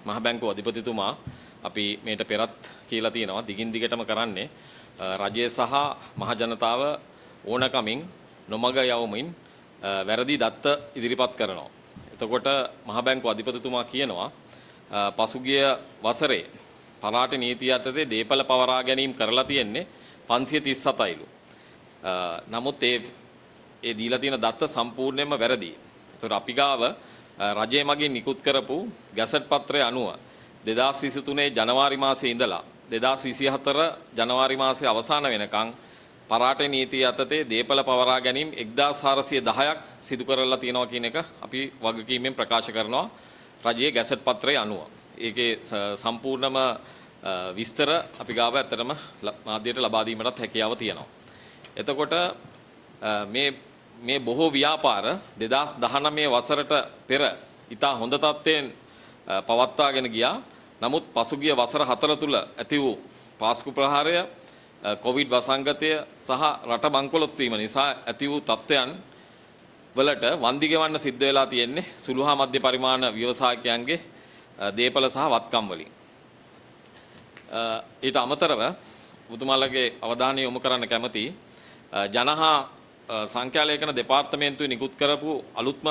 මහ බැංකුව අධිපතිතුමා අපි මේට පෙරත් කියලා තියෙනවා දිගින් දිගටම කරන්නේ රජය සහ මහ ජනතාව ඕනකමින් නොමග යවමින් වැරදි දත්ත ඉදිරිපත් කරනවා. එතකොට මහ බැංකුව අධිපතිතුමා කියනවා පසුගිය වසරේ පළාට නීතිය යටතේ දේපල පවරා ගැනීම කරලා තියෙන්නේ 537යිලු. නමුත් ඒ දීලා තියෙන දත්ත සම්පූර්ණයෙන්ම වැරදි. ඒතකොට අපි ගාව රජය මගින් නිකුත් කරපු ගැසට් පත්‍රය අනුව 2023 ජනවාරි මාසයේ ඉඳලා 2024 ජනවාරි මාසයේ අවසාන වෙනකන් පරාට නීතිය යටතේ දේපල පවරා ගැනීම 1410ක් සිදු කරලා තියෙනවා කියන එක අපි වගකීමෙන් ප්‍රකාශ කරනවා රජයේ ගැසට් පත්‍රය අනුව. ඒකේ සම්පූර්ණම විස්තර අපි ගාව ඇත්තටම මාධ්‍යයට ලබා දීමටත් හැකියාව තියෙනවා. එතකොට මේ බොහෝ ව්‍යාපාර 2019 වසරට පෙර ඉතා හොඳ තත්ත්වයෙන් පවත්වාගෙන ගියා. නමුත් පසුගිය වසර 4 තුල ඇති වූ පාස්කු ප්‍රහාරය, කොවිඩ් වසංගතය සහ රට බංකොලොත් වීම නිසා ඇති වූ තත්ත්වයන් වලට වන්දි ගෙවන්න සිද්ධ වෙලා තියෙන්නේ සුළු හා මධ්‍ය පරිමාණ ව්‍යවසායකයන්ගේ දේපල සහ වත්කම් වලින්. ඊට අමතරව ඔබතුමාලගේ අවධානය යොමු කරන්න කැමති ජනහා සංඛ්‍යාලේඛන දෙපාර්තමේන්තුවේ නිකුත් කරපු අලුත්ම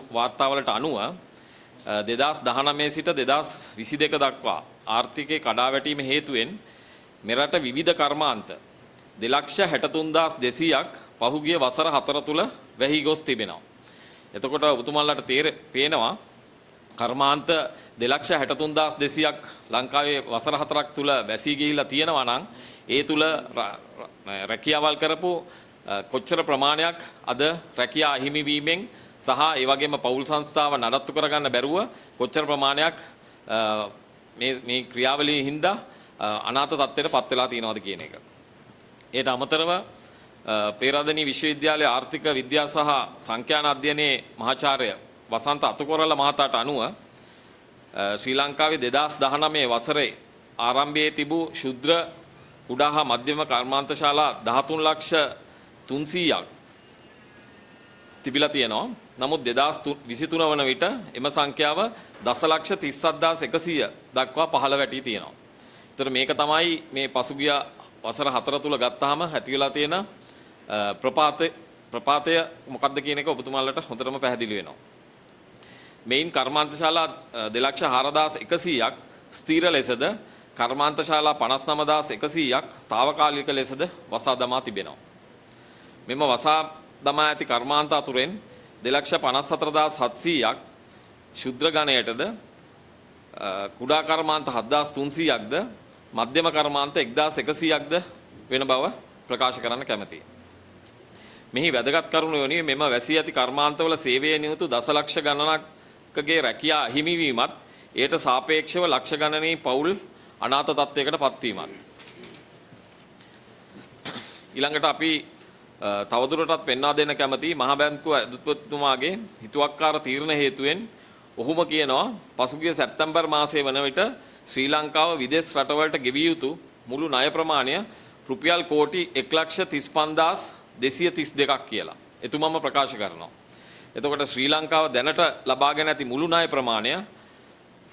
වාර්තාවලට අනුව 2019 සිට 2022 දක්වා ආර්ථිකයේ කඩාවැටීම හේතුවෙන් මෙරට විවිධ කර්මාන්ත 2,63,200ක් පහුගිය වසර 4 තුල වැහි ගොස් තිබෙනවා. එතකොට ඔබතුමාලට පේනවා කර්මාන්ත 2,63,200ක් ලංකාවේ වසර 4ක් තුල වැසී ගිහිලා තියෙනවා නම් ඒ තුල රැකියාවල් කරපු කොච්චර ප්‍රමාණයක් අද රැකියා අහිමි වීමෙන් සහ ඒ වගේම පෞල් සංස්ථාව නඩත්තු කරගන්න බැරුව කොච්චර ප්‍රමාණයක් මේ ක්‍රියාවලියෙන් හින්දා අනාථ තත්ත්වයට පත් වෙලා තියෙනවද කියන එක. ඒට අමතරව පේරාදෙණිය විශ්වවිද්‍යාලයේ ආර්ථික විද්‍යා සහ සංඛ්‍යාන අධ්‍යයනයේ මහාචාර්ය වසන්ත අතුකොරල මහතාට අනුව ශ්‍රී ලංකාවේ 2019 වසරේ ආරම්භයේ තිබූ ශුද්‍ර කුඩා හා මධ්‍යම කර්මාන්ත ශාලා 13,300ක් තිබිලා තියෙනවා. නමුත් 2023 වන විට එම සංඛ්‍යාව 10,37,100 දක්වා පහළ වැටී තියෙනවා. ඒතර මේක තමයි මේ පසුගිය වසර 4 තුල ගත්තාම ඇති වෙලා තියෙන ප්‍රපාතය මොකක්ද කියන එක ඔබතුමාලට හොඳටම පැහැදිලි වෙනවා. මෙයින් කර්මාන්ත ශාලා 2,04,100ක් ස්ථීර ලෙසද කර්මාන්ත ශාලා 59,100ක් తాවකාලික ලෙසද වසා දමා තිබෙනවා. මෙම වසා දමා ඇති කර්මාන්ත අතුරෙන් 2,54,700ක් ශුද්‍ර ගණයටද කුඩා කර්මාන්ත 7,300ක්ද මධ්‍යම කර්මාන්ත 1,100ක්ද වෙන බව ප්‍රකාශ කරන්න කැමැතියි. මෙහි වැදගත් කරුණු වනුයේ මෙම වැසී ඇති කර්මාන්තවල සේවයේ නියුතු දසලක්ෂ ගණනකගේ රැකියා හිමිවීමත් එයට සාපේක්ෂව ලක්ෂ ගණනේ පවුල් අනාථ තත්ත්වයකට පත්වීමත්. ඊළඟට අපි තවදුරටත් පෙන්වා දෙන්න කැමති මහ බැංකුව අධිපතිතුමාගේ හිතුවක්කාර තීරණ හේතුවෙන් ඔහුම කියනවා පසුගිය සැප්තැම්බර් මාසයේ වන විට ශ්‍රී ලංකාව විදේශ රටවලට ගෙවිය යුතු මුළු ණය ප්‍රමාණය රුපියල් කෝටි 1,35,232ක් කියලා එතුමම ප්‍රකාශ කරනවා. එතකොට ශ්‍රී ලංකාව දැනට ලබාගෙන ඇති මුළු ණය ප්‍රමාණය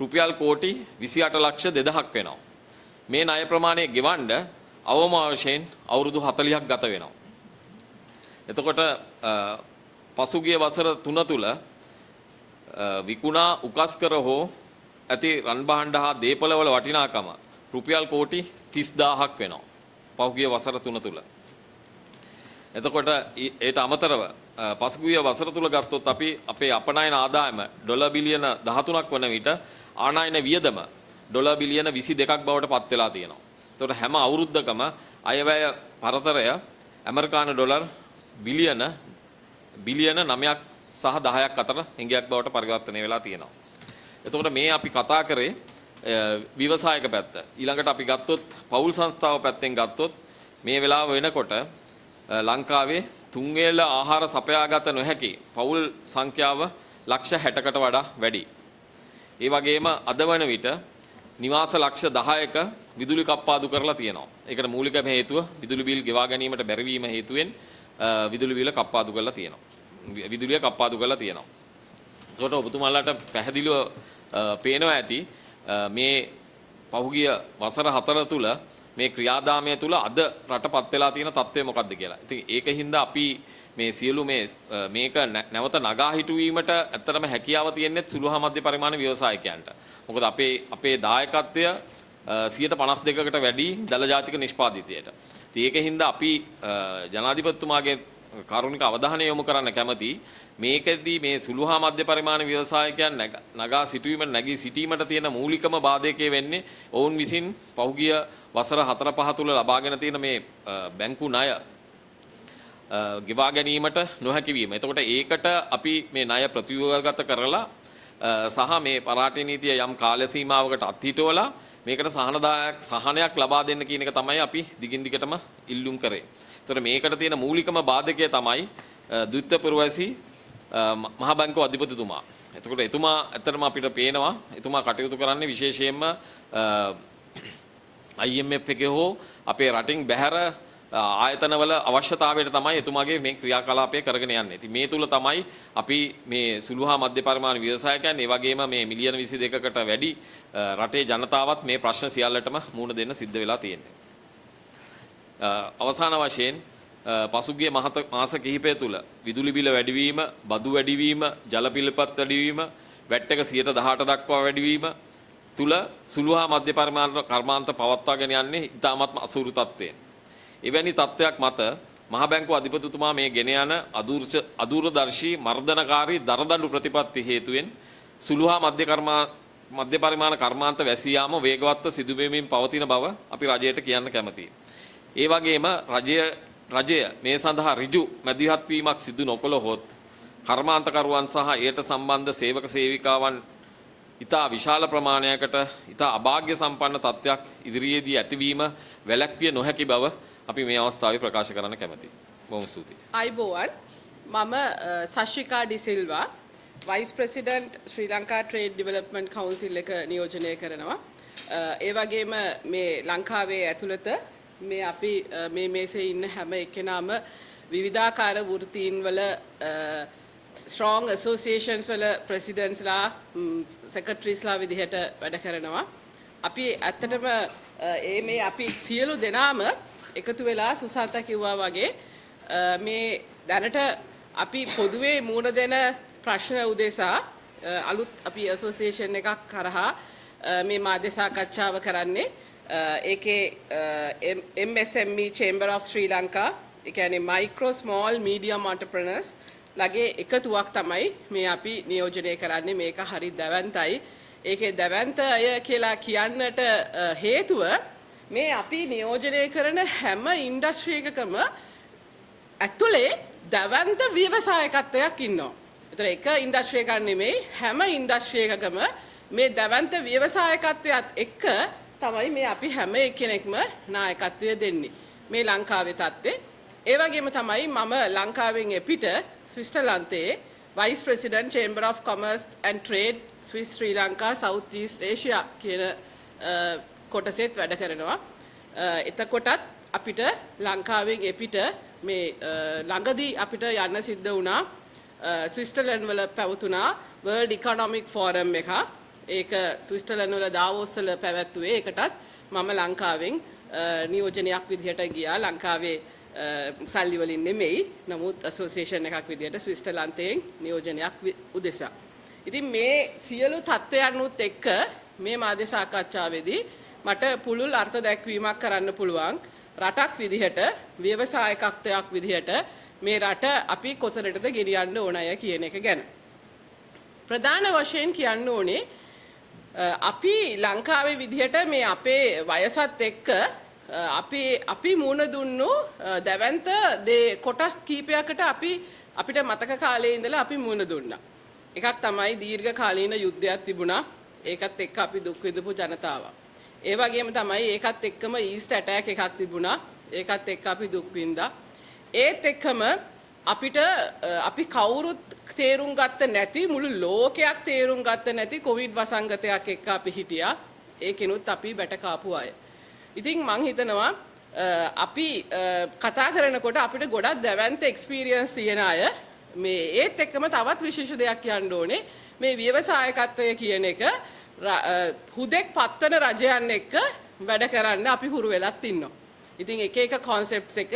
රුපියල් කෝටි 28,02,000ක් වෙනවා. මේ ණය ප්‍රමාණය ගෙවන්න අවම වශයෙන් අවුරුදු 40ක් ගත වෙනවා. එතකොට පසුගිය වසර 3 තුල විකුණා උකස්කර හෝ ඇති රන් භාණ්ඩ හා දීපලවල වටිනාකම රුපියල් කෝටි 30000ක් වෙනවා. පහුගිය වසර 3 තුල. එතකොට ඒට අමතරව පසුගිය වසර තුල ගත්තොත් අපි අපේ අපනයන ආදායම ඩොලර් බිලියන 13ක් වන විට ආනයන වියදම ඩොලර් බිලියන 22ක් බවට පත් වෙලා තියෙනවා. එතකොට හැම අවුරුද්දකම අයවැය පරතරය ඇමරිකානු ඩොලර් බිලියන 9ක් සහ 10ක් අතර හිඟයක් බවට පරිවර්තනය වෙලා තියෙනවා. එතකොට මේ අපි කතා කරේ ව්‍යවසායක පැත්ත. ඊළඟට අපි ගත්තොත් පෞල් සංස්ථාව පැත්තෙන් ගත්තොත් මේ වෙලාව වෙනකොට ලංකාවේ තුන් වේල ආහාර සපයාගත නොහැකි පෞල් සංඛ්‍යාව ලක්ෂ 60කට වඩා වැඩි. ඒ වගේම අද වන විට නිවාස ලක්ෂ 10ක විදුලි කප්පාදු කරලා තියෙනවා. ඒකට මූලිකම හේතුව විදුලි බිල් ගෙවා ගැනීමට බැරිවීම හේතුවෙන් විදුලි බිල කප්පාදු කරලා තියෙනවා. විදුලිය කප්පාදු කරලා තියෙනවා. ඒකට ඔබතුමාලාට පැහැදිලිව පේනවා ඇති මේ පහුගිය වසර 4 තුල මේ ක්‍රියාදාමය තුල අද රටපත් වෙලා තියෙන තත්ත්වය මොකක්ද කියලා. ඉතින් ඒකින්ද අපි මේ සියලු මේක නැවත නගා හිටුවීමට ඇත්තටම හැකියාව තියෙන්නේ සුළු හා මධ්‍ය පරිමාණ ව්‍යවසායකයන්ට. මොකද අපේ දායකත්වය 52%කට වැඩි දල ජාතික නිෂ්පාදිතයට. ඉතින් ඒකින්ද අපි ජනාධිපතිතුමාගේ කාරුණික අවධානය යොමු කරන්න කැමති මේකෙදී මේ සුළු හා මධ්‍ය පරිමාණ ව්‍යවසායකයන් නගා නැගී සිටීමට තියෙන මූලිකම බාධකය වෙන්නේ ඔවුන් විසින් පහුගිය වසර 4-5 තුල ලබාගෙන තියෙන මේ බැංකු ණය ගෙවා ගැනීමට නොහැකි වීම. එතකොට ඒකට අපි මේ ණය ප්‍රතිව්‍යුහගත කරලා සහ මේ පරාටි නීතිය යම් කාල සීමාවකට අත්හිටවලා මේකට සහනයක් ලබා දෙන්න කියන එක තමයි අපි දිගින් දිගටම ඉල්ලුම් කරේ. එතකොට මේකට තියෙන මූලිකම බාධකය තමයි ද්විත්ව පුරවැසි මහා බැංකුව අධිපතිතුමා. එතකොට එතුමා ඇත්තටම අපිට පේනවා එතුමා කටයුතු කරන්නේ විශේෂයෙන්ම IMF එකේ හෝ අපේ රටින් බැහැර ආයතනවල අවශ්‍යතාවයට තමයි එතුමාගේ මේ ක්‍රියාකලාපය කරගෙන යන්නේ. ඉතින් මේ තුල තමයි අපි මේ සුළු හා මධ්‍ය පරිමාණ ව්‍යවසායකයන් ඒ වගේම මේ මිලියන 22කට වැඩි රටේ ජනතාවත් මේ ප්‍රශ්න සියල්ලටම මුහුණ දෙන්න සිද්ධ වෙලා තියෙන්නේ. අවසාන වශයෙන් පසුගිය මාස කිහිපය තුල විදුලි බිල වැඩිවීම, බදු වැඩිවීම, ජල පිළිපත් වැඩිවීම, වැට් එක 118 දක්වා වැඩිවීම තුල සුළු හා මධ්‍ය පරිමාණ කර්මාන්ත පවත්වාගෙන යන්නේ ඉතාමත්ම අසුරු තත්ත්වයෙන්. එවැනි තත්ත්වයක් මත මහ බැංකුව අධිපතිතුමා මේ ගෙන යන අදූරදර්ශී මර්ධනකාරී දරදඬු ප්‍රතිපත්ති හේතුවෙන් සුළු හා මධ්‍ය පරිමාණ කර්මාන්ත වැසී යාම වේගවත්ව සිදු වෙමින් පවතින බව අපි රජයට කියන්න කැමැතියි. ඒ වගේම රජය මේ සඳහා ඍජු මැදිහත් වීමක් සිදු නොකළහොත් කර්මාන්තකරුවන් සහ එයට සම්බන්ධ සේවක සේවිකාවන් ඉතා විශාල ප්‍රමාණයකට ඉතා අභාග්‍ය සම්පන්න තත්ත්වයක් ඉදිරියේදී ඇතිවීම වැළැක්විය නොහැකි බව අපි මේ අවස්ථාවේ ප්‍රකාශ කරන්න කැමැතියි. බොහොම ස්තුතියි. අයිබෝවන් මම සශිකා ඩිසිල්වා වයිස් ප්‍රෙසිඩන්ට් ශ්‍රී ලංකා ට්‍රේඩ් ඩෙවලොප්මන්ට් කවුන්සිල් එක නියෝජනය කරනවා. ඒ වගේම මේ ලංකාවේ ඇතුළත මේ අපි මේ මේසේ ඉන්න හැම එක්කෙනාම විවිධාකාර වෘත්තීන් වල strong associations වල ප්‍රෙසිඩන්ට්ස්ලා සෙක්‍රටරිස්ලා විදිහට වැඩ කරනවා. අපි ඇත්තටම මේ අපි සියලු දෙනාම එකතු වෙලා සුසාත කිව්වා වගේ මේ දැනට අපි පොදුවේ මුණ දෙන ප්‍රශ්න උදෙසා අලුත් අපි ඇසෝසියේෂන් එකක් කරහා මේ මාධ්‍ය සාකච්ඡාව කරන්නේ. ඒකේ MSME Chamber of Sri Lanka, ඒ කියන්නේ micro small medium entrepreneurs ලගේ එකතුවක් තමයි මේ අපි නියෝජනය කරන්නේ. මේක හරි දැවැන්තයි. ඒකේ දැවැන්තය කියලා කියන්නට හේතුව මේ අපි නියෝජනය කරන හැම ඉන්ඩස්ට්‍රි එකකම ඇතුලේ දැවැන්ත ව්‍යවසායකත්වයක් ඉන්නවා. ඒතර එක ඉන්ඩස්ට්‍රි එකක් නෙමෙයි හැම ඉන්ඩස්ට්‍රි එකකම මේ දැවැන්ත ව්‍යවසායකත්වයත් එක්ක තමයි මේ අපි හැම එක්කෙනෙක්ම නායකත්වය දෙන්නේ මේ ලංකාවේ තත්ත්වේ. ඒ වගේම තමයි මම ලංකාවෙන් එපිට ස්විට්සර්ලන්තයේ vice president Chamber of Commerce and Trade Swiss Sri Lanka South East Asia කියන කොටසෙත් වැඩ කරනවා. එතකොටත් අපිට ලංකාවෙන් එපිට මේ ළඟදී අපිට යන්න සිද්ධ වුණා ස්විට්සර්ලන්ඩ් වල පැවතුණා World Economic Forum එක. ඒක ස්විට්සර්ලන්ඩ් වල දාවෝස් වල පැවැත්වුවේ. ඒකටත් මම ලංකාවෙන් නියෝජනයක් විදිහට ගියා. ලංකාවේ සල්ලි වලින් නෙමෙයි. නමුත් ඇසෝසියේෂන් එකක් විදියට ස්විට්සර්ලන්තයෙන් නියෝජනයක් උදෙසා. ඉතින් මේ සියලු තත්ත්වයන්ුත් එක්ක මේ මාධ්‍ය සාකච්ඡාවේදී මට පුළුල් අර්ථ දැක්වීමක් කරන්න පුළුවන්. රටක් විදිහට ව්‍යවසායකත්වයක් විදිහට මේ රට අපි කොතරටද ගෙනියන්න ඕනය කියන එක ගැන. ප්‍රධාන වශයෙන් කියන්න ඕනේ අපි ලංකාවේ විදිහට මේ අපේ වයසත් එක්ක අපි මුණ දුන්නු දැවැන්ත කොටස් කීපයකට අපිට මතක කාලේ ඉඳලා අපි මුණ දුන්නා. එකක් තමයි දීර්ඝ කාලීන යුද්ධයක් තිබුණා. ඒකත් එක්ක අපි දුක් විඳපු ජනතාවක්. ඒ වගේම තමයි ඒකත් එක්කම ඊස්ට් ඇටැක් එකක් තිබුණා. ඒකත් එක්ක අපි දුක් විඳා. ඒත් එක්කම අපි කවුරුත් තේරුම් ගත්ත නැති මුළු ලෝකයක් තේරුම් ගත්ත නැති කොවිඩ් වසංගතයක් එක්ක අපි හිටියා. ඒකිනුත් අපි බැට කාපු අය. ඉතින් මං හිතනවා අපි කතා කරනකොට අපිට ගොඩක් දැවැන්ත එක්ස්පීරියන්ස් තියෙන අය මේ ඒත් එක්කම තවත් විශේෂ දෙයක් කියන්න ඕනේ. මේ ව්‍යවසායකත්වය කියන එක හුදෙක් පත්වන රජයන් එක්ක වැඩ කරන්න අපි හුරු වෙලත් ඉන්නවා. ඉතින් එක කොන්සෙප්ට්ස් එක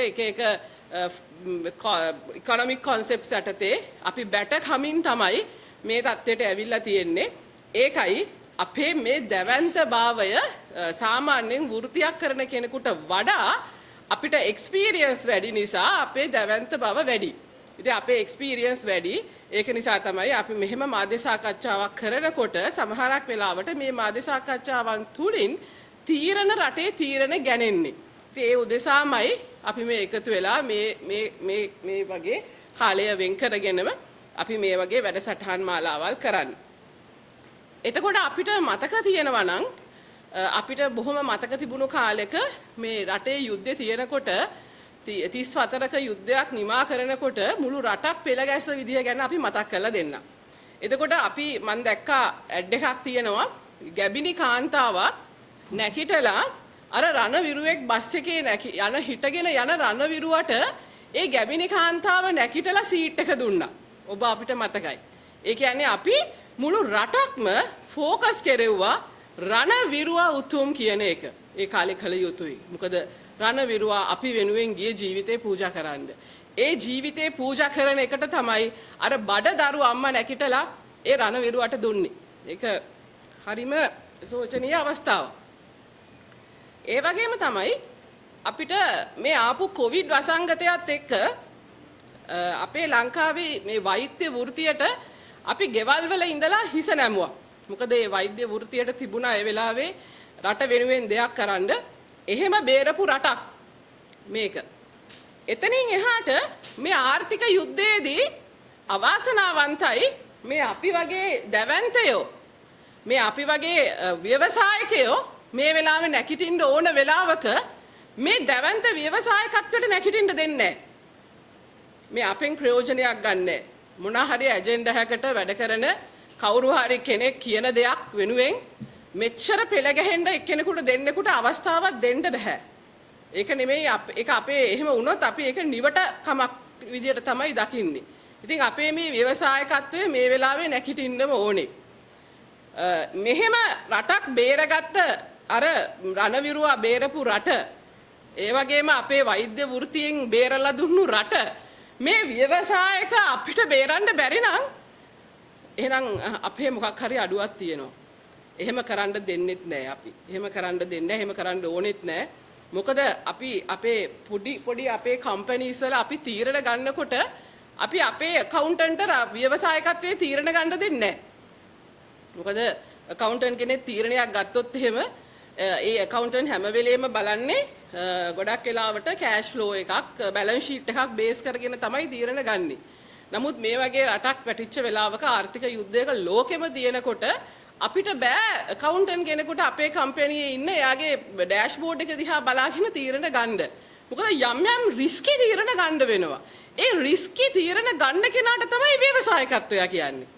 ඉකොනොමික් කොන්සෙප්ට්ස් යටතේ අපි බැට කමින් තමයි මේ තත්ත්වයට ඇවිල්ලා තියෙන්නේ. ඒකයි අපේ මේ දැවැන්ත භාවය සාමාන්‍යයෙන් වෘත්තියක් කරන කෙනෙකුට වඩා අපිට එක්ස්පීරියන්ස් වැඩි නිසා අපේ දැවැන්ත බව වැඩි. ඉතින් අපේ එක්ස්පීරියන්ස් වැඩි. ඒක නිසා තමයි අපි මෙහෙම මාධ්‍ය සාකච්ඡාවක් කරනකොට සමහරක් වෙලාවට මේ මාධ්‍ය සාකච්ඡාවන් තුලින් රටේ තීරණ ගැනෙන්නේ. ඉතින් ඒ උදෙසාමයි අපි මේ එකතු වෙලා මේ වගේ කාලය වෙන් කරගෙනම අපි මේ වගේ වැඩසටහන් මාලාවල් කරන්නේ. එතකොට අපිට මතක තියෙනවා නම් අපිට බොහොම මතක තිබුණු කාලෙක මේ රටේ යුද්ධය තියෙනකොට 34ක යුද්ධයක් නිමා කරනකොට මුළු රටක් පෙළගැස්ස විදිය ගැන අපි මතක් කරලා දෙන්න. එතකොට මම දැක්කා ඇඩ් එකක් තියෙනවා ගැබිනි කාන්තාවක් නැකිටලා අර රණවිරුවෙක් බස් එකේ හිටගෙන යන රණවිරුවට ඒ ගැබිනි කාන්තාව නැකිටලා සීට් එක දුන්නා. ඔබ අපිට මතකයි. ඒ කියන්නේ අපි මුළු රටක්ම ફોකස් කෙරෙව්වා රණවිරුවා උතුම් කියන එක. ඒ කාලේ කළ යුතුයි. මොකද රණවිරුවා අපි වෙනුවෙන් ගිය ජීවිතේ පූජා කරන්න. ඒ ජීවිතේ පූජා කරන එකට තමයි අර බඩදරු අම්මා නැකිටලා ඒ රණවිරුවට දුන්නේ. ඒක හරිම සෝචනීය අවස්ථාවක්. ඒ වගේම තමයි අපිට මේ ආපු කොවිඩ් වසංගතයත් එක්ක අපේ ලංකාවේ මේ වෛද්‍ය වෘත්තියට අපි ගෙවල් වල ඉඳලා හිස නැමුවා. මොකද මේ වෛද්‍ය වෘත්තියට තිබුණා ඒ වෙලාවේ රට වෙනුවෙන් දෙයක් කරන්න. එහෙම බේරපු රටක් මේක. එතනින් එහාට මේ ආර්ථික යුද්ධයේදී අවාසනාවන්තයි මේ අපි වගේ දැවැන්තයෝ මේ අපි වගේ ව්‍යවසායකයෝ මේ වෙලාවේ නැගිටින්න ඕන වෙලාවක මේ දැවැන්ත ව්‍යවසායකත්වයට නැගිටින්න දෙන්නේ නැහැ. මේ අපෙන් ප්‍රයෝජනයක් ගන්නෑ. මොන හරි ඇජෙන්ඩා එකකට වැඩ කරන කවුරු හරි කෙනෙක් කියන දෙයක් වෙනුවෙන් මෙච්චර පෙළ ගැහෙන්න එක්කෙනෙකුට දෙන්නෙකුට අවස්ථාවක් දෙන්න බෑ. ඒක නෙමෙයි ඒක අපේ එහෙම වුණොත් අපි ඒක නිවට කමක් විදියට තමයි දකින්නේ. ඉතින් අපේ මේ ව්‍යවසායකත්වයේ මේ වෙලාවේ නැගිටින්නම ඕනේ. මෙහෙම රටක් බේරගත්ත අර රණවිරුවා බේරපු රට ඒ වගේම අපේ වෛද්‍ය වෘත්තියෙන් බේරලා දුන්නු රට මේ ව්‍යවසායක අපිට බේරන්න බැරි නම් එහෙනම් අපේ මොකක් හරි අඩුවක් තියෙනවා. එහෙම කරන්න දෙන්නෙත් නෑ අපි. එහෙම කරන්න දෙන්නේ එහෙම කරන්න ඕනෙත් නෑ. මොකද අපි අපේ පොඩි අපේ කම්පැනිස් වල අපි තීරණ ගන්නකොට අපි අපේ ඇකවුන්ටන්ට් ව්‍යවසායකත්වයේ තීරණ ගන්න දෙන්නේ නෑ. මොකද ඇකවුන්ටන්ට් කෙනෙක් තීරණයක් ගත්තොත් එහෙම ඒ ඇකවුන්ටන්ට් හැම වෙලේම බලන්නේ ගොඩක් වෙලාවට කෑෂ් ෆ්ලෝ එකක් බැලන්ස් ෂීට් එකක් බේස් කරගෙන තමයි තීරණ ගන්නෙ. නමුත් මේ වගේ රටක් වැටිච්ච වෙලාවක ආර්ථික යුද්ධයක ලෝකෙම දිනනකොට අපිට බෑ ඇකවුන්ටන්ට් කෙනෙකුට අපේ කම්පැනියේ ඉන්න එයාගේ ඩෑෂ්බෝඩ් එක දිහා බලාගෙන තීරණ ගන්න. මොකද යම් රිස්කි තීරණ ගන්න වෙනවා. ඒ රිස්කි තීරණ ගන්න කෙනාට තමයි ව්‍යවසායකත්වය කියන්නේ.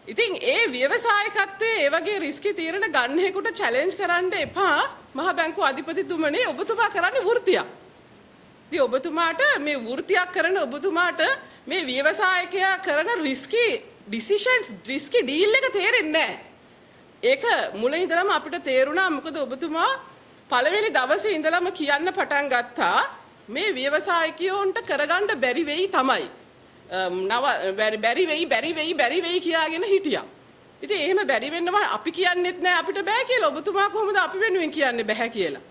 ඉතින් ඒ ව්‍යවසායකත්වයේ ඒ වගේ රිස්කි තීරණ ගන්නෙකුට චැලෙන්ජ් කරන්න එපා. මහ බැංකුව අධිපතිතුමනි ඔබතුමා කරන්නේ වෘත්තියක්. ඉතින් ඔබතුමාට මේ වෘත්තියක් කරන ඔබතුමාට මේ ව්‍යවසායකයා කරන රිස්කි ඩිසිෂන්ස් රිස්කි ඩීල් එක තේරෙන්නේ නැහැ. ඒක මුලින් ඉඳලම අපිට තේරුණා. මොකද ඔබතුමා පළවෙනි දවසේ ඉඳලම කියන්න පටන් ගත්තා මේ ව්‍යවසායකයෝන්ට කරගන්න බැරි වෙයි තමයි. බැරි වෙයි කියාගෙන හිටියා. ඉතින් එහෙම බැරි වෙන්නම අපි කියන්නෙත් නෑ අපිට බෑ කියලා. ඔබතුමා කොහොමද අපි වෙනුවෙන් කියන්නේ බෑ කියලා?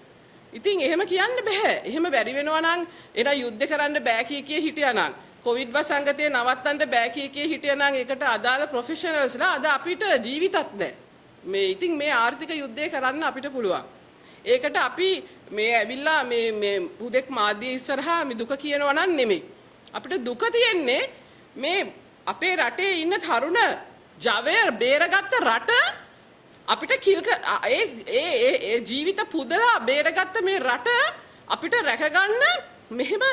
ඉතින් එහෙම කියන්න බෑ. එහෙම බැරි වෙනවා නම් එන යුද්ධ කරන්න බෑ කිය හිටියා නම් කොවිඩ් වසංගතය නවත්තන්න බෑ කිය හිටියා නම් ඒකට අදාළ ප්‍රොෆෙෂනල්ස්ලා අද අපිට ජීවිතත් නෑ. මේ ඉතින් මේ ආර්ථික යුද්ධය කරන්න අපිට පුළුවන්. ඒකට අපි මේ ඇවිල්ලා මේ හුදෙක් මාධ්‍ය ඉස්සරහා මේ දුක කියනවා නම් නෙමෙයි. අපිට දුක තියෙන්නේ මේ අපේ රටේ ඉන්න තරුණ ජවය බේරගත්ත රට අපිට ඒ ජීවිත පුදලා බේරගත්ත මේ රට අපිට රැකගන්න මෙහෙම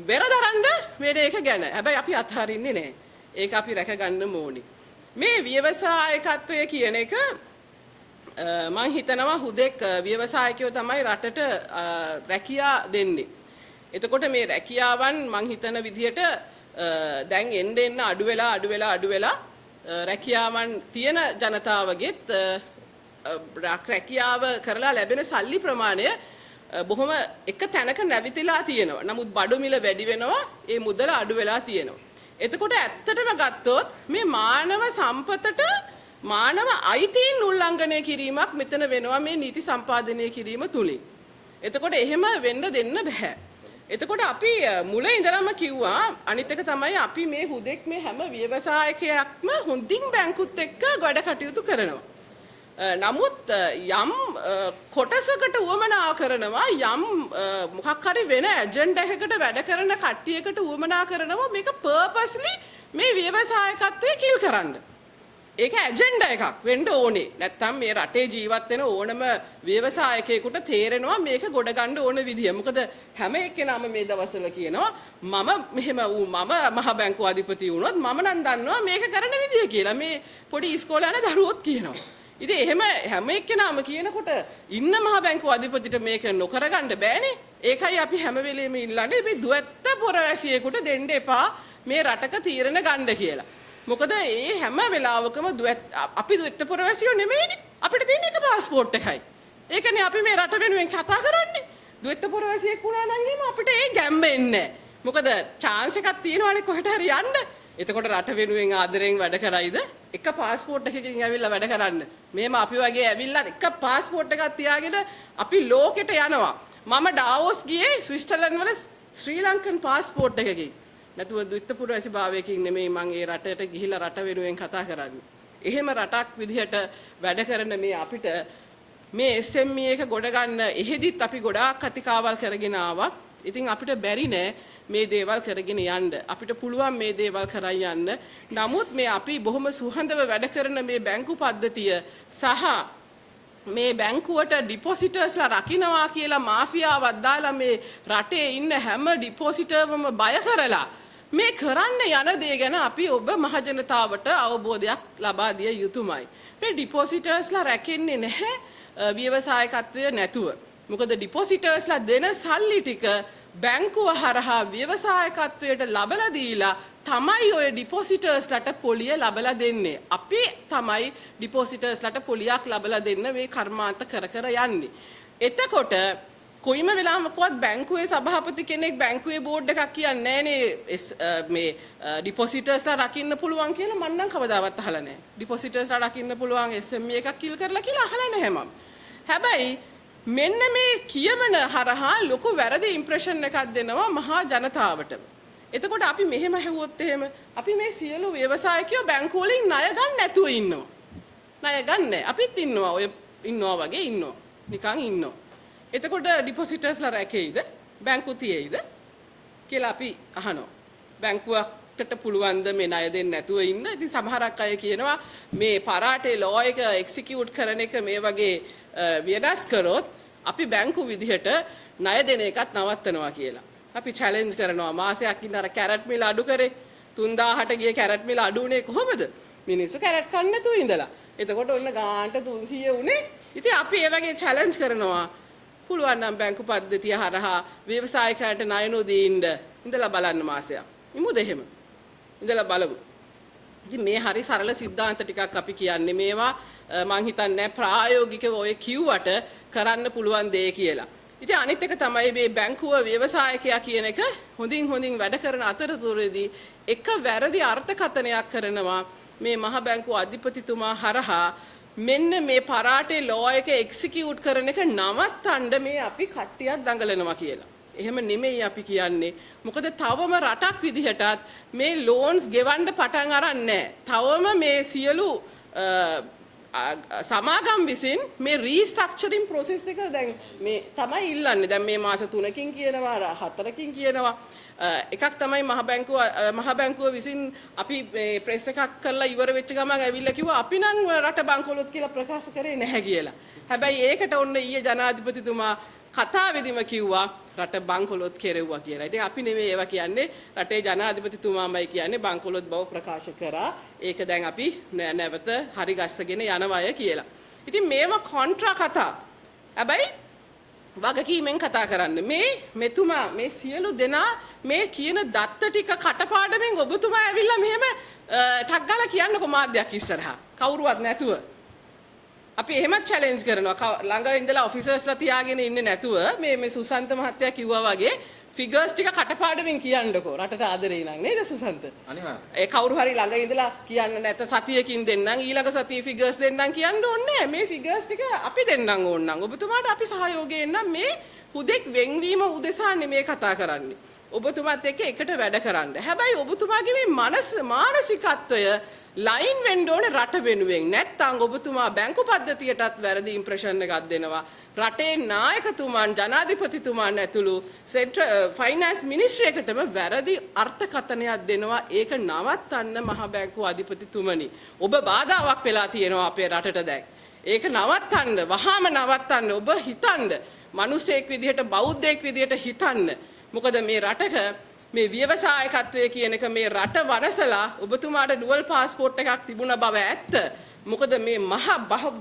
වෙරදරන්න වෙන එක ගැන. හැබැයි අපි අත්හරින්නේ නැහැ. ඒක අපි රැකගන්න ඕනි. මේ ව්‍යවසායකත්වය කියන එක මම හිතනවා හුදෙක් ව්‍යවසායකයෝ තමයි රටට රැකියා දෙන්නේ. එතකොට මේ රැකියාවන් මම හිතන විදිහට දැන් එන්න අඩු වෙලා රැකියාවන් තියෙන ජනතාවගෙත් රැකියාව කරලා ලැබෙන සල්ලි ප්‍රමාණය බොහොම එක තැනක නැවිතිලා තියෙනවා. නමුත් බඩු මිල වැඩි වෙනවා, ඒ මුදල අඩු වෙලා තියෙනවා. එතකොට ඇත්තටම ගත්තොත් මේ මානව සම්පතට මානව අයිතීන් උල්ලංඝනය කිරීමක් මෙතන වෙනවා මේ නීති සම්පාදනය කිරීම තුලින්. එතකොට එහෙම වෙන්න දෙන්න බෑ. එතකොට අපි මුල ඉඳලම කිව්වා අනිත් එක තමයි අපි මේ හුදෙක් මේ හැම ව්‍යවසායකයක්ම හොඳින් බැංකුත් එක්ක වැඩ කටයුතු කරනවා. නමුත් යම් කොටසකට උවමනා කරනවා යම් මොකක් හරි වෙන ඇජෙන්ඩා එකකට වැඩ කරන කට්ටියකට උවමනා කරනවා මේක පර්පස්ලි මේ ව්‍යවසායකත්වයේ කිල් කරන්න. ඒක ඇජෙන්ඩා එකක් වෙන්න ඕනේ. නැත්තම් මේ රටේ ජීවත් වෙන ඕනම ව්‍යවසායකයෙකුට තේරෙනවා මේක ගොඩ ගන්න ඕන විදිය. මොකද හැම එක්කෙනාම මේ දවස්වල කියනවා මම මහ බැංකුව අධිපති වුණොත් මම නම් දන්නවා මේක කරන විදිය කියලා. මේ පොඩි ඉස්කෝලේ යන දරුවෝත් කියනවා. ඉතින් එහෙම හැම එක්කෙනාම කියනකොට ඉන්න මහ බැංකුව අධිපතිට මේක නොකර ගන්න බෑනේ. ඒකයි අපි හැම වෙලෙම ඉල්ලන්නේ මේ දුවැත්ත පොරවැසියෙකුට දෙන්න එපා මේ රටක තීරණ ගන්න කියලා. මොකද ඒ හැම වෙලාවකම අපි දුවැත්ත පොරවැසියෝ නෙමෙයිනේ. අපිට තියෙන එක પાස්පෝර්ට් එකයි. ඒකනේ අපි මේ රට වෙනුවෙන් කතා කරන්නේ. දුවැත්ත පොරවැසියෙක් වුණා නම් එහෙම අපිට ඒ ගැම්ම එන්නේ නැහැ. මොකද chance එකක් තියෙනවානේ කොහෙට හරි යන්න. එතකොට රට වෙනුවෙන් ආදරෙන් වැඩ කරයිද? එක પાස්පෝර්ට් එකකින් ඇවිල්ලා වැඩ කරන්න. මෙහෙම අපි වගේ ඇවිල්ලා එක પાස්පෝර්ට් එකක් තියාගෙන අපි ලෝකෙට යනවා. මම ඩාවෝස් ගියේ ස්විට්සර්ලන්ඩ් වල ශ්‍රී ලංකන් પાස්පෝර්ට් එකකින්. නැතුව දුවිත්ත පුරවැසි භාවයකින් නෙමෙයි මම ඒ රටට ගිහිලා රට වෙනුවෙන් කතා කරන්නේ. එහෙම රටක් විදිහට වැඩ කරන මේ අපිට මේ SME එක ගොඩ ගන්න එහෙදිත් අපි ගොඩාක් කතිකාවල් කරගෙන ආවා. ඉතින් අපිට බැරි නෑ මේ දේවල් කරගෙන යන්න. අපිට පුළුවන් මේ දේවල් කරන් යන්න. නමුත් මේ අපි බොහොම සුහඳව වැඩ කරන මේ බැංකු පද්ධතිය සහ මේ බැංකුවට ඩිපොසිටර්ස්ලා රකින්නවා කියලා මාෆියාවක් දාලා මේ රටේ ඉන්න හැම ඩිපොසිටර්වම බය කරලා මේ කරන්න යන දේ ගැන අපි ඔබ මහජනතාවට අවබෝධයක් ලබා දිය යුතුමයි. මේ ඩිපොසිටර්ස්ලා රැකෙන්නේ නැහැ ව්‍යවසායකත්වය නැතුව. මොකද ඩිපොසිටර්ස්ලා දෙන සල්ලි ටික බැංකුව හරහා ව්‍යවසායකත්වයට ලබලා දීලා තමයි ඔය ඩිපොසිටර්ස්ලට පොලිය ලබලා දෙන්නේ. අපි තමයි ඩිපොසිටර්ස්ලට පොලියක් ලබලා දෙන්න මේ කර්මාන්ත කර යන්නේ. එතකොට කොයිම වෙලාවකවත් බැංකුවේ සභාපති කෙනෙක් බැංකුවේ බෝඩ් එකක් කියන්නේ නැහනේ මේ ඩිපොසිටර්ස්ලා රකින්න පුළුවන් කියලා මම නම් කවදාවත් අහලා නැහැ. ඩිපොසිටර්ස්ලා රකින්න පුළුවන් SME එකක් කිල් කරලා කියලා අහලා නැහැ මම. හැබැයි මෙන්න මේ කියමන හරහා ලොකු වැරදි ඉම්ප්‍රෙෂන් එකක් දෙනවා මහා ජනතාවට. එතකොට අපි මෙහෙම හැවුවොත් එහෙම අපි මේ සියලු ව්‍යවසායකයෝ බැංකු වලින් ණය ගන්න නැතුව ඉන්නවා. ණය ගන්න අපිත් ඉන්නවා ඔය ඉන්නවා වගේ ඉන්නවා. නිකන් ඉන්නවා. එතකොට ඩිපොසිටර්ස්ලා රැකෙයිද? බැංකු තියේද? කියලා අපි අහනවා. බැංකුවකට පුළුවන් ද මේ ණය දෙන්න නැතුව ඉන්න? ඉතින් සමහරක් අය කියනවා මේ පරාටේ ලෝ එක එක්සිකියුට් කරන එක මේ වගේ වෙනස් කරොත් අපි බැංකු විදිහට ණය දෙන එකත් නවත්තනවා කියලා. අපි චැලෙන්ජ් කරනවා මාසයක් ඉන්න අර කැරට් මිල අඩු කරේ 3000ට ගිය කැරට් මිල අඩු උනේ කොහොමද? මිනිස්සු කැරට් කන්න නැතුව ඉඳලා. එතකොට ඔන්න ගානට 300 උනේ. ඉතින් අපි ඒ වගේ චැලෙන්ජ් කරනවා. පුළුවන් නම් බැංකු පද්ධතිය හරහා ව්‍යවසායකයන්ට ණය නොදී ඉඳලා බලන්න මාසයක්. ඉමුද එහෙම. ඉඳලා බලමු. ඉතින් මේ හරි සරල સિદ્ધාන්ත ටිකක් අපි කියන්නේ මේවා මං හිතන්නේ ප්‍රායෝගිකව ඔය කිව්වට කරන්න පුළුවන් දේ කියලා. ඉතින් අනිත් එක තමයි මේ බැංකුව ව්‍යවසායකයා කියන එක හොඳින් වැඩ කරන අතරතුරේදී එක වැරදි අර්ථකථනයක් කරනවා මේ මහ බැංකුව අධිපතිතුමා හරහා මෙන්න මේ පරාටේ ලෝ එක එක්සිකියුට් කරන එක නවත්තන්න මේ අපි කට්ටියක් දඟලනවා කියලා. එහෙම නෙමෙයි අපි කියන්නේ. මොකද තවම රටක් විදිහටත් මේ ලෝන්ස් ගෙවන්න පටන් අරන් නැහැ. තවම මේ සියලු සමාගම් විසින් මේ රීස්ට්‍රක්චරින් ප්‍රොසෙස් එක දැන් මේ තමයි ඉල්ලන්නේ. දැන් මේ මාස 3කින් කියනවා 4කින් කියනවා. එකක් තමයි මහ බැංකුව විසින් අපි ප්‍රෙස් එකක් කරලා ඉවර වෙච්ච ගමන් ඇවිල්ලා කිව්වා අපි නම් රට බංකොලොත් කියලා ප්‍රකාශ කරේ නැහැ කියලා. හැබැයි ඒකට ඔන්න ඊයේ ජනාධිපතිතුමා කතාවේදීම කිව්වා රට බංකොලොත් කෙරෙව්වා කියලා. ඉතින් අපි නෙමෙයි ඒවා කියන්නේ රටේ ජනාධිපතිතුමාමයි කියන්නේ බංකොලොත් බව ප්‍රකාශ කරා. ඒක දැන් අපි නැවත හරි ගස්සගෙන යනවාය කියලා. ඉතින් මේවා කොන්ට්‍රා කතා. හැබැයි වගකීමෙන් කතා කරන්න. මෙතුමා මේ සියලු දෙනා මේ කියන දත්ත ටික කටපාඩමින් ඔබතුමා ඇවිල්ලා මෙහෙම ටක් ගාලා කියන්නකෝ මාධ්‍යයක් ඉස්සරහා. කවුරුවත් නැතුව. අපි එහෙමත් චැලෙන්ජ් කරනවා. ළඟ ඉඳලා ඔෆිසර්ස්ලා තියාගෙන ඉන්නේ නැතුව මේ සුසන්ත මහත්තයා කිව්වා වගේ ෆිගර්ස් ටික කටපාඩමින් කියන්නකෝ. රටට ආදරේ නං නේද සුසන්ත? අනිවාර්යයෙන්. ඒ කවුරු හරි ළඟ ඉඳලා කියන්න නැත සතියකින් දෙන්නම් ඊළඟ සතියේ ෆිගර්ස් දෙන්නම් කියන්න ඕනේ. මේ ෆිගර්ස් ටික අපි දෙන්නම් ඕනනම්. ඔබතුමාට අපි සහයෝගයෙන් නම් මේ හුදෙක් වෙන්වීම උදෙසා නෙමේ කතා කරන්නේ. ඔබතුමාත් එක්ක එකට වැඩ කරන්න. හැබැයි ඔබතුමාගේ මේ මානසිකත්වය ලයින් වෙන්න ඕනේ රට වෙනුවෙන්. නැත්නම් ඔබතුමා බැංකු පද්ධතියටත් වැරදි ඉම්ප්‍රෙෂන් එකක් දෙනවා. රටේ නායකතුමන් ජනාධිපතිතුමන් ඇතුළු ෆයිනෑන්ස් මිනිස්ට්‍රි එකටම වැරදි අර්ථකථනයක් දෙනවා. ඒක නවත්තන්න මහ බැංකුව අධිපතිතුමනි. ඔබ බාධාවක් වෙලා තියෙනවා අපේ රටට දැන්. ඒක නවත්තන්න, වහාම නවත්තන්න. ඔබ හිතන්න. මිනිසෙක් විදිහට බෞද්ධයෙක් විදිහට හිතන්න. මොකද මේ රටක මේ ව්‍යවසායකත්වය කියන එක මේ රට වනසලා ඔබතුමාට ඩුවල් පාස්පෝර්ට් එකක් තිබුණ බව ඇත්ත. මොකද මේ මහ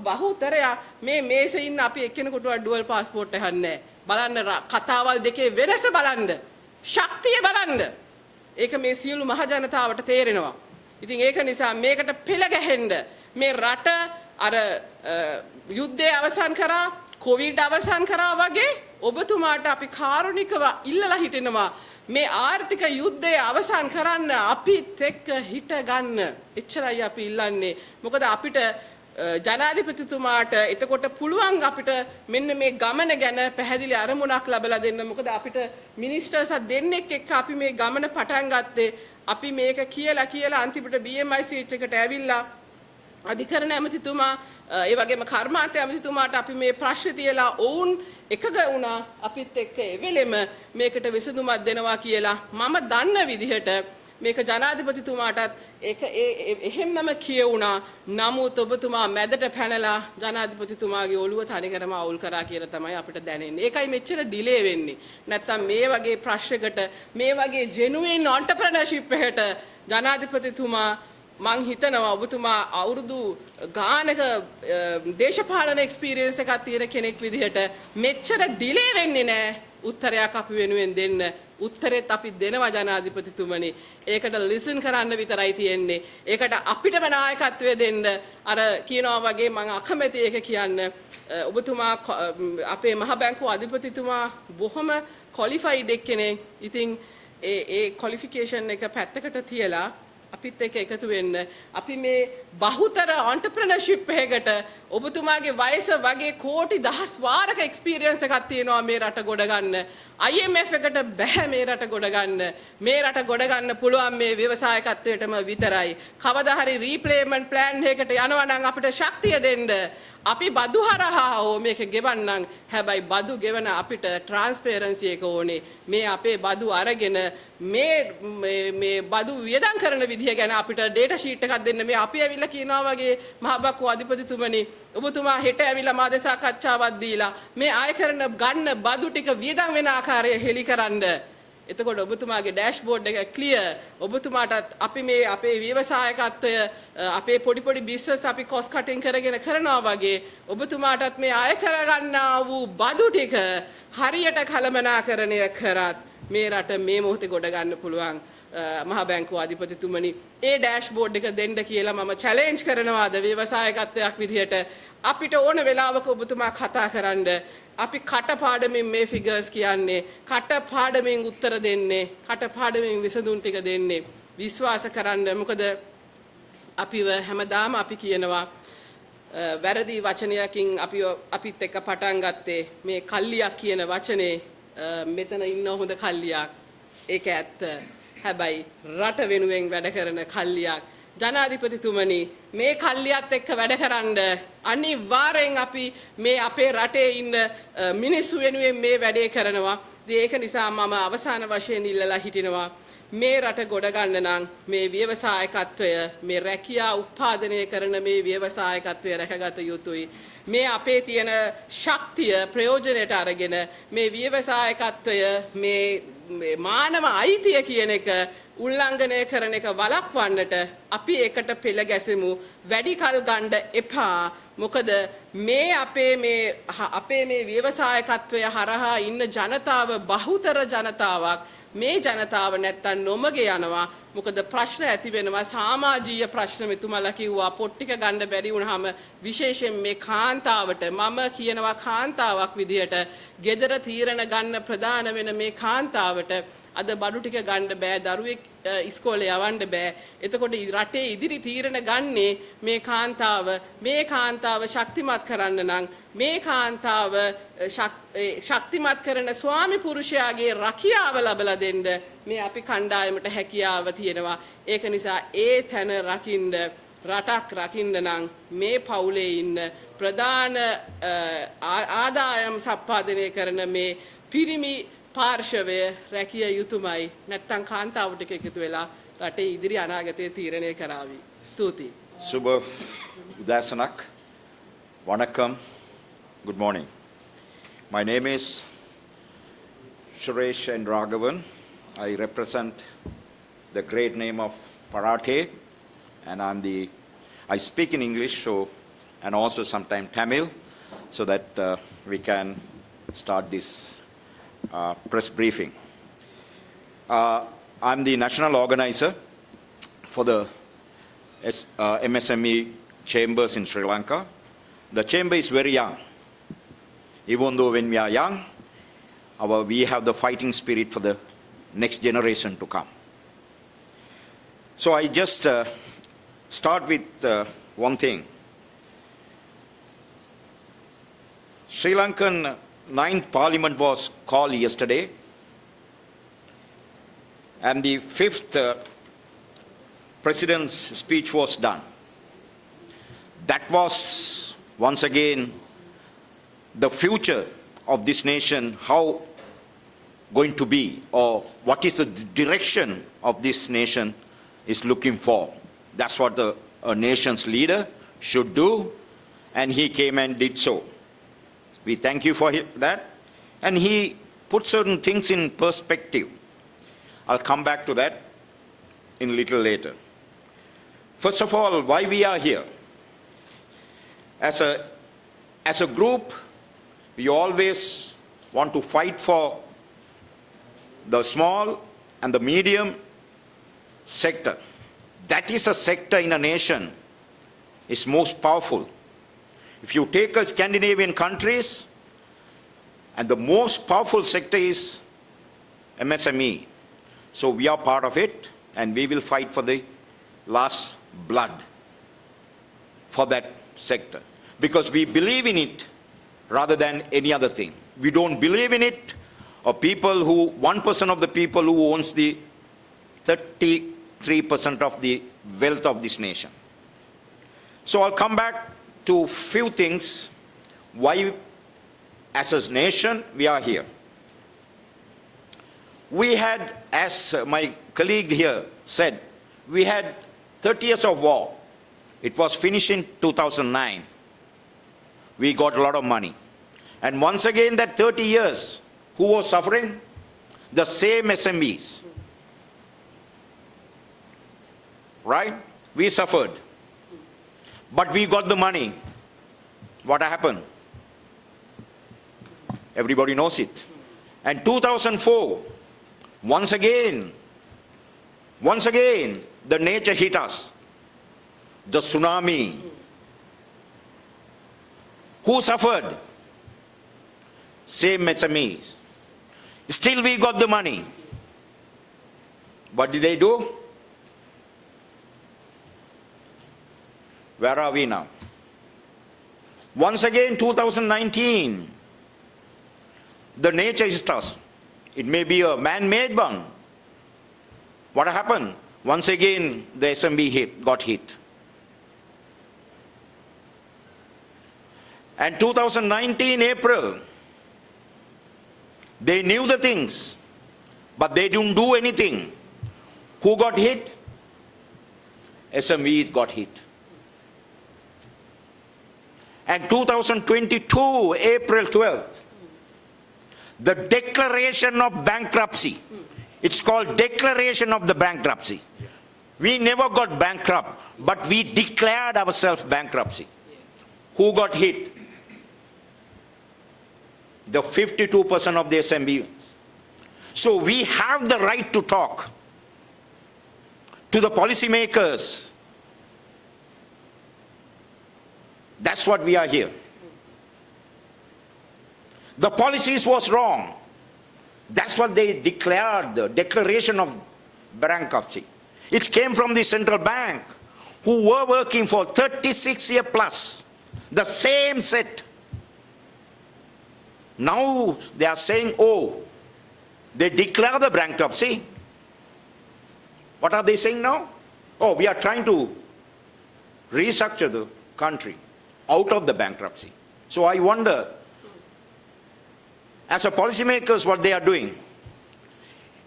බහුතරයා මේ මේසේ ඉන්න අපි එක්කෙනෙකුටවත් ඩුවල් පාස්පෝර්ට් එකක් නැහැ. බලන්න කතාවල් දෙකේ වෙනස බලන්න. ශක්තිය බලන්න. ඒක මේ සියලු මහ ජනතාවට තේරෙනවා. ඉතින් ඒක නිසා මේකට පෙළ ගැහෙන්න මේ රට අර යුද්ධය අවසන් කරා, කොවිඩ් අවසන් කරා වගේ ඔබතුමාට අපි කාරුණිකව ඉල්ලලා හිටිනවා මේ ආර්ථික යුද්ධය අවසන් කරන්න අපිත් එක්ක හිට ගන්න. එච්චරයි අපි ඉල්ලන්නේ. මොකද අපිට ජනාධිපතිතුමාට එතකොට පුළුවන් අපිට මෙන්න මේ ගමන ගැන පැහැදිලි අරමුණක් ලැබලා දෙන්න. මොකද අපිට මිනිස්ටර්ස් දෙන්නෙක් එක්ක අපි මේ ගමන පටන් ගත්තේ අපි මේක කියලා අන්තිමට BMIC එකට ඇවිල්ලා අධිකරණ ඇමතිතුමා ඒ වගේම කර්මාන්ත ඇමතිතුමාට අපි මේ ප්‍රශ්න තියලා ඔවුන් එකග වුණා අපිත් එක්ක එවෙලෙම මේකට විසඳුමක් දෙනවා කියලා. මම දන්න විදිහට මේක ජනාධිපතිතුමාටත් ඒක එහෙම්මම කියවුණා. නමුත් ඔබතුමා මැදට පැනලා ජනාධිපතිතුමාගේ ඔළුව තනිකරම අවුල් කරා කියලා තමයි අපිට දැනෙන්නේ. ඒකයි මෙච්චර ඩිලේ වෙන්නේ. නැත්තම් මේ වගේ ප්‍රශ්නයකට මේ වගේ ජෙනුයින් ඔන්ටර්ප්‍රෙනර්ෂිප් එකට ජනාධිපතිතුමා මං හිතනවා ඔබතුමා අවුරුදු ගානක දේශපාලන එක්ස්පීරියන්ස් එකක් තියෙන කෙනෙක් විදිහට මෙච්චර ඩිලේ වෙන්නේ නැහැ. උත්තරයක් අපි වෙනුවෙන් දෙන්න. උත්තරෙත් අපි දෙනවා ජනාධිපතිතුමනි. ඒකට ලිසන් කරන්න විතරයි තියෙන්නේ. ඒකට අපිටම නායකත්වය දෙන්න. අර කියනවා වගේ මං අකමැති ඒක කියන්න. ඔබතුමා අපේ මහ බැංකුව අධිපතිතුමා බොහොම ක්වොලිෆයිඩ් එක්කෙනෙක්. ඉතින් ඒ ක්වොලිෆිකේෂන් එක පැත්තකට තියලා අපිත් එක්ක එකතු වෙන්න. අපි මේ බහුතර ඔන්ටර්ප්‍රෙනර්ෂිප් එකකට ඔබතුමාගේ වයස වගේ කෝටි දහස් වාරක එක්ස්පීරියන්ස් එකක් තියෙනවා මේ රට ගොඩ ගන්න. IMF එකට බෑ මේ රට ගොඩ ගන්න. මේ රට ගොඩ ගන්න පුළුවන් මේ ව්‍යවසායකත්වයටම විතරයි. කවදා හරි රීප්ලේස්මන්ට් ප්ලෑන් එකකට යනවා නම් අපිට ශක්තිය දෙන්න. අපි බදු හරහා ඕ මේක ගෙවන්නම්. හැබැයි බදු ගෙවන අපිට ට්‍රාන්ස්පරන්සි එක ඕනේ. මේ අපේ බදු අරගෙන මේ බදු වියදම් කරන විදිහ ගැන අපිට ඩේටා ෂීට් එකක් දෙන්න. මේ අපි ඇවිල්ලා කියනවා වගේ මහ බැංකුව අධිපතිතුමනි ඔබතුමා හෙට ඇවිල්ලා මාධ්‍ය සාකච්ඡාවක් දීලා මේ ආය කරන ගන්න බදු ටික වියදම් වෙන ආකාරය හෙලි කරන්න. එතකොට ඔබතුමාගේ ඩෑෂ්බෝඩ් එක ක්ලියර්. ඔබතුමාටත් අපි මේ අපේ ව්‍යවසායකත්වය අපේ පොඩි බිස්නස් අපි කොස්ට් කටින් කරනවා වගේ ඔබතුමාටත් මේ අය කරගන්නා වූ බදු ටික හරියට කළමනාකරණය කරත් මේ රට මේ මොහොතේ ගොඩ ගන්න පුළුවන්. මහ බැංකුව අධිපතිතුමනි ඒ ඩෑෂ්බෝඩ් එක දෙන්න කියලා මම චැලෙන්ජ් කරනවාද ව්‍යවසායකත්වයක් විදිහට අපිට ඕන වෙලාවක ඔබතුමා කතා කරන්න අපි කටපාඩමින් මේ ෆිගර්ස් කියන්නේ කටපාඩමින් උත්තර දෙන්නේ කටපාඩමින් විසඳුම් ටික දෙන්නේ විශ්වාස කරන්න මොකද අපිව හැමදාම අපි කියනවා වැරදි වචනයකින් අපිත් එක්ක පටන් ගත්තේ මේ කල්ලියක් කියන වචනේ මෙතන ඉන්න හොඳ කල්ලියක් ඒක ඇත්ත හැබැයි රට වෙනුවෙන් වැඩ කරන කල්ලියක් ජනාධිපතිතුමනි මේ කල්ලියත් එක්ක වැඩ කරන්න අනිවාර්යෙන් අපි මේ අපේ රටේ ඉන්න මිනිස්සු වෙනුවෙන් මේ වැඩේ කරනවා ඒක නිසා මම අවසාන වශයෙන් ඉල්ලලා හිටිනවා මේ රට ගොඩ ගන්න නම් මේ ව්‍යවසායකත්වය මේ රැකියා උත්පාදනය කරන මේ ව්‍යවසායකත්වය රැකගත යුතුයි මේ අපේ තියෙන ශක්තිය ප්‍රයෝජනයට අරගෙන මේ ව්‍යවසායකත්වය මේ මානව අයිතිය කියන එක උල්ලංඝනය කරන එක වළක්වන්නට අපි ඒකට පෙළ ගැසෙමු වැඩි කල් ගන්න එපා මොකද මේ අපේ මේ ව්‍යවසායකත්වය හරහා ඉන්න ජනතාව බහුතර ජනතාවක් මේ ජනතාව නැත්තම් නොමග යනවා මොකද ප්‍රශ්න ඇති වෙනවා සමාජීය ප්‍රශ්න මෙතුමාලා කිව්වා පොට්ටික ගන්න බැරි වුණාම විශේෂයෙන් මේ කාන්තාවට මම කියනවා කාන්තාවක් විදියට gedara තීරණ ගන්න ප්‍රධාන වෙන මේ කාන්තාවට අද බඩු ටික ගන්න බෑ දරුවෙක් ඉස්කෝලේ යවන්න බෑ එතකොට රටේ ඉදිරි තීරණ ගන්නේ මේ කාන්තාව ශක්තිමත් කරන්න නම් මේ කාන්තාව ශක්තිමත් කරන ස්වාමි පුරුෂයාගේ රැකියාව ලබලා දෙන්න මේ අපි කණ්ඩායමට හැකියාව තියෙනවා ඒක නිසා ඒ තැන රකින්න රටක් රකින්න නම් මේ පවුලේ ඉන්න ප්‍රධාන ආදායම් සම්පාදනය කරන මේ පිරිමි පාර්ශවය රැකිය යුතුමයි නැත්තම් කාන්තාවට එකතු වෙලා රටේ ඉදිරි අනාගතය තීරණය කරાવી. ස්තුතියි. Subh Udasanak. Vanakkam. Good morning. My name is Suresh and Raghavan. I represent the great name of Parathe and I speak in English and also sometimes Tamil so that we can start this press briefing. I'm the national organizer for the MSME chambers in Sri Lanka. The chamber is very young. Even though when we are young, we have the fighting spirit for the next generation to come. So I just start with one thing. Sri Lankan 9th Parliament was called yesterday, and the 5th President's speech was done. That was once again the future of this nation, how going to be, or what is the direction of this nation is looking for. That's what a nation's leader should do, and he came and did so. We thank you for that. And he put certain things in perspective. I'll come back to that in a little later. First of all, why we are here. As a group, we always want to fight for the small and the medium sector. That is a sector in a nation is most powerful. If you take a Scandinavian countries, and the most powerful sector is MSME. So we are part of it, and we will fight for the last blood for that sector. Because we believe in it rather than any other thing. We don't believe in it, or 1% of the people who owns the 33% of the wealth of this nation. So I'll come back to few things why as a nation we are here. We had, as my colleague here said, we had 30 years of war. It was finished in 2009. We got a lot of money. And once again that 30 years, who was suffering? The same SMEs. Right? We suffered. But we got the money. What happened? Everybody knows it. And 2004, once again, Once again, the nature hit us. The tsunami. Who suffered? Same SMEs. Still we got the money. What did they do? Where are we now? Once again, 2019, the nature hit us. It may be a man-made one. What happened? Once again, the SMB got hit. And 2019 April, they knew the things, but they didn't do anything. Who got hit? SMEs got hit. And 2022 April 12th, the declaration of bankruptcy. It's called declaration of the bankruptcy. We never got bankrupt, but we declared ourselves bankruptcy. Who got hit? The 52% of the SMBs. So we have the right to talk to the policymakers. That's what we are here. The policies was wrong. That's what they declared, the declaration of bankruptcy. It came from the central bank, who were working for 36 years plus, the same set. Now they are saying, oh, they declare the bankruptcy. What are they saying now? Oh, we are trying to restructure the country out of the bankruptcy. So I wonder, as a policymakers, what they are doing.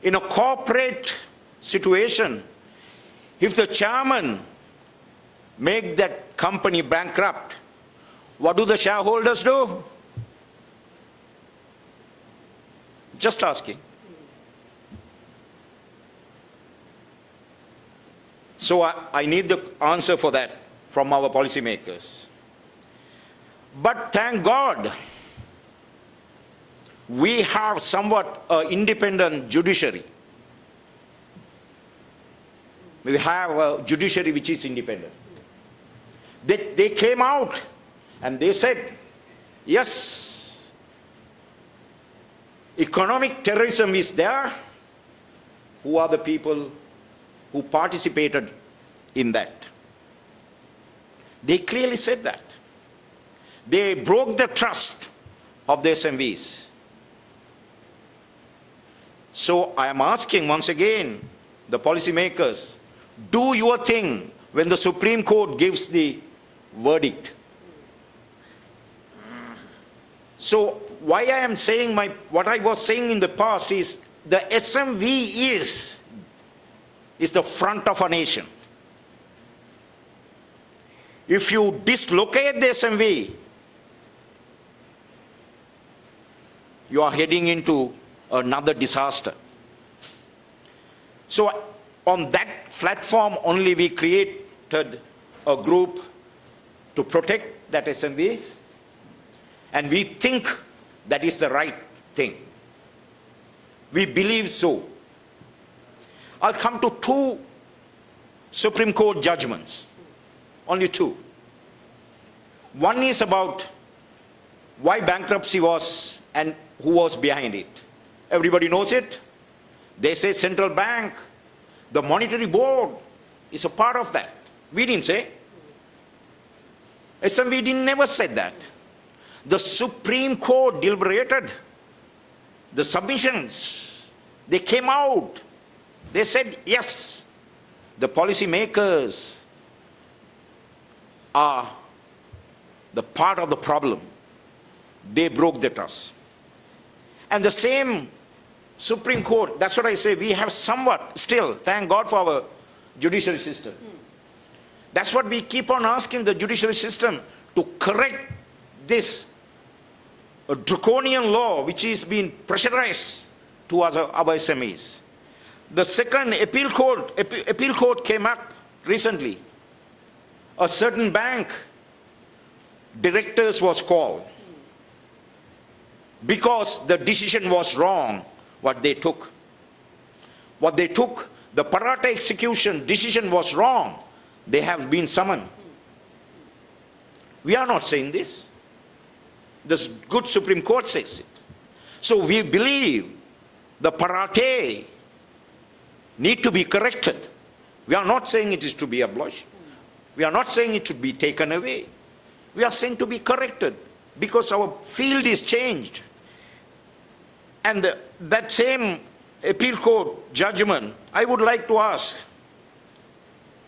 In a corporate situation, if the chairman make that company bankrupt, what do the shareholders do? Just asking. So I need the answer for that from our policymakers. But thank God, we have somewhat independent judiciary. We have a judiciary which is independent. They came out and they said, yes, economic terrorism is there. Who are the people who participated in that? They clearly said that. They broke the trust of the SMVs. So I am asking once again the policymakers, do your thing when the Supreme Court gives the verdict. So why I am saying what I was saying in the past is the SMV is the front of a nation. If you dislocate the SMV, you are heading into another disaster. So on that platform only we created a group to protect that SMVs, and we think that is the right thing. We believe so. I'll come to two Supreme Court judgments, only two. One is about why bankruptcy was and who was behind it. Everybody knows it. They say central bank, the monetary board is a part of that. We didn't say. SMB never said that. The Supreme Court deliberated the submissions. They came out. They said, yes, the policymakers are the part of the problem. They broke the trust. And the same Supreme Court, that's what I say, we have somewhat still, thank God for our judiciary system. That's what we keep on asking the judiciary system to correct this draconian law which is being pressurized to our SMEs. The second appeal court came up recently. A certain bank directors was called because the decision was wrong what they took. What they took, The Parata execution decision was wrong. They have been summoned. We are not saying this. The good Supreme Court says it. So we believe the Parate need to be corrected. We are not saying it is to be abolished. We are not saying it should be taken away. We are saying to be corrected because our field is changed. And that same appeal court judgment, I would like to ask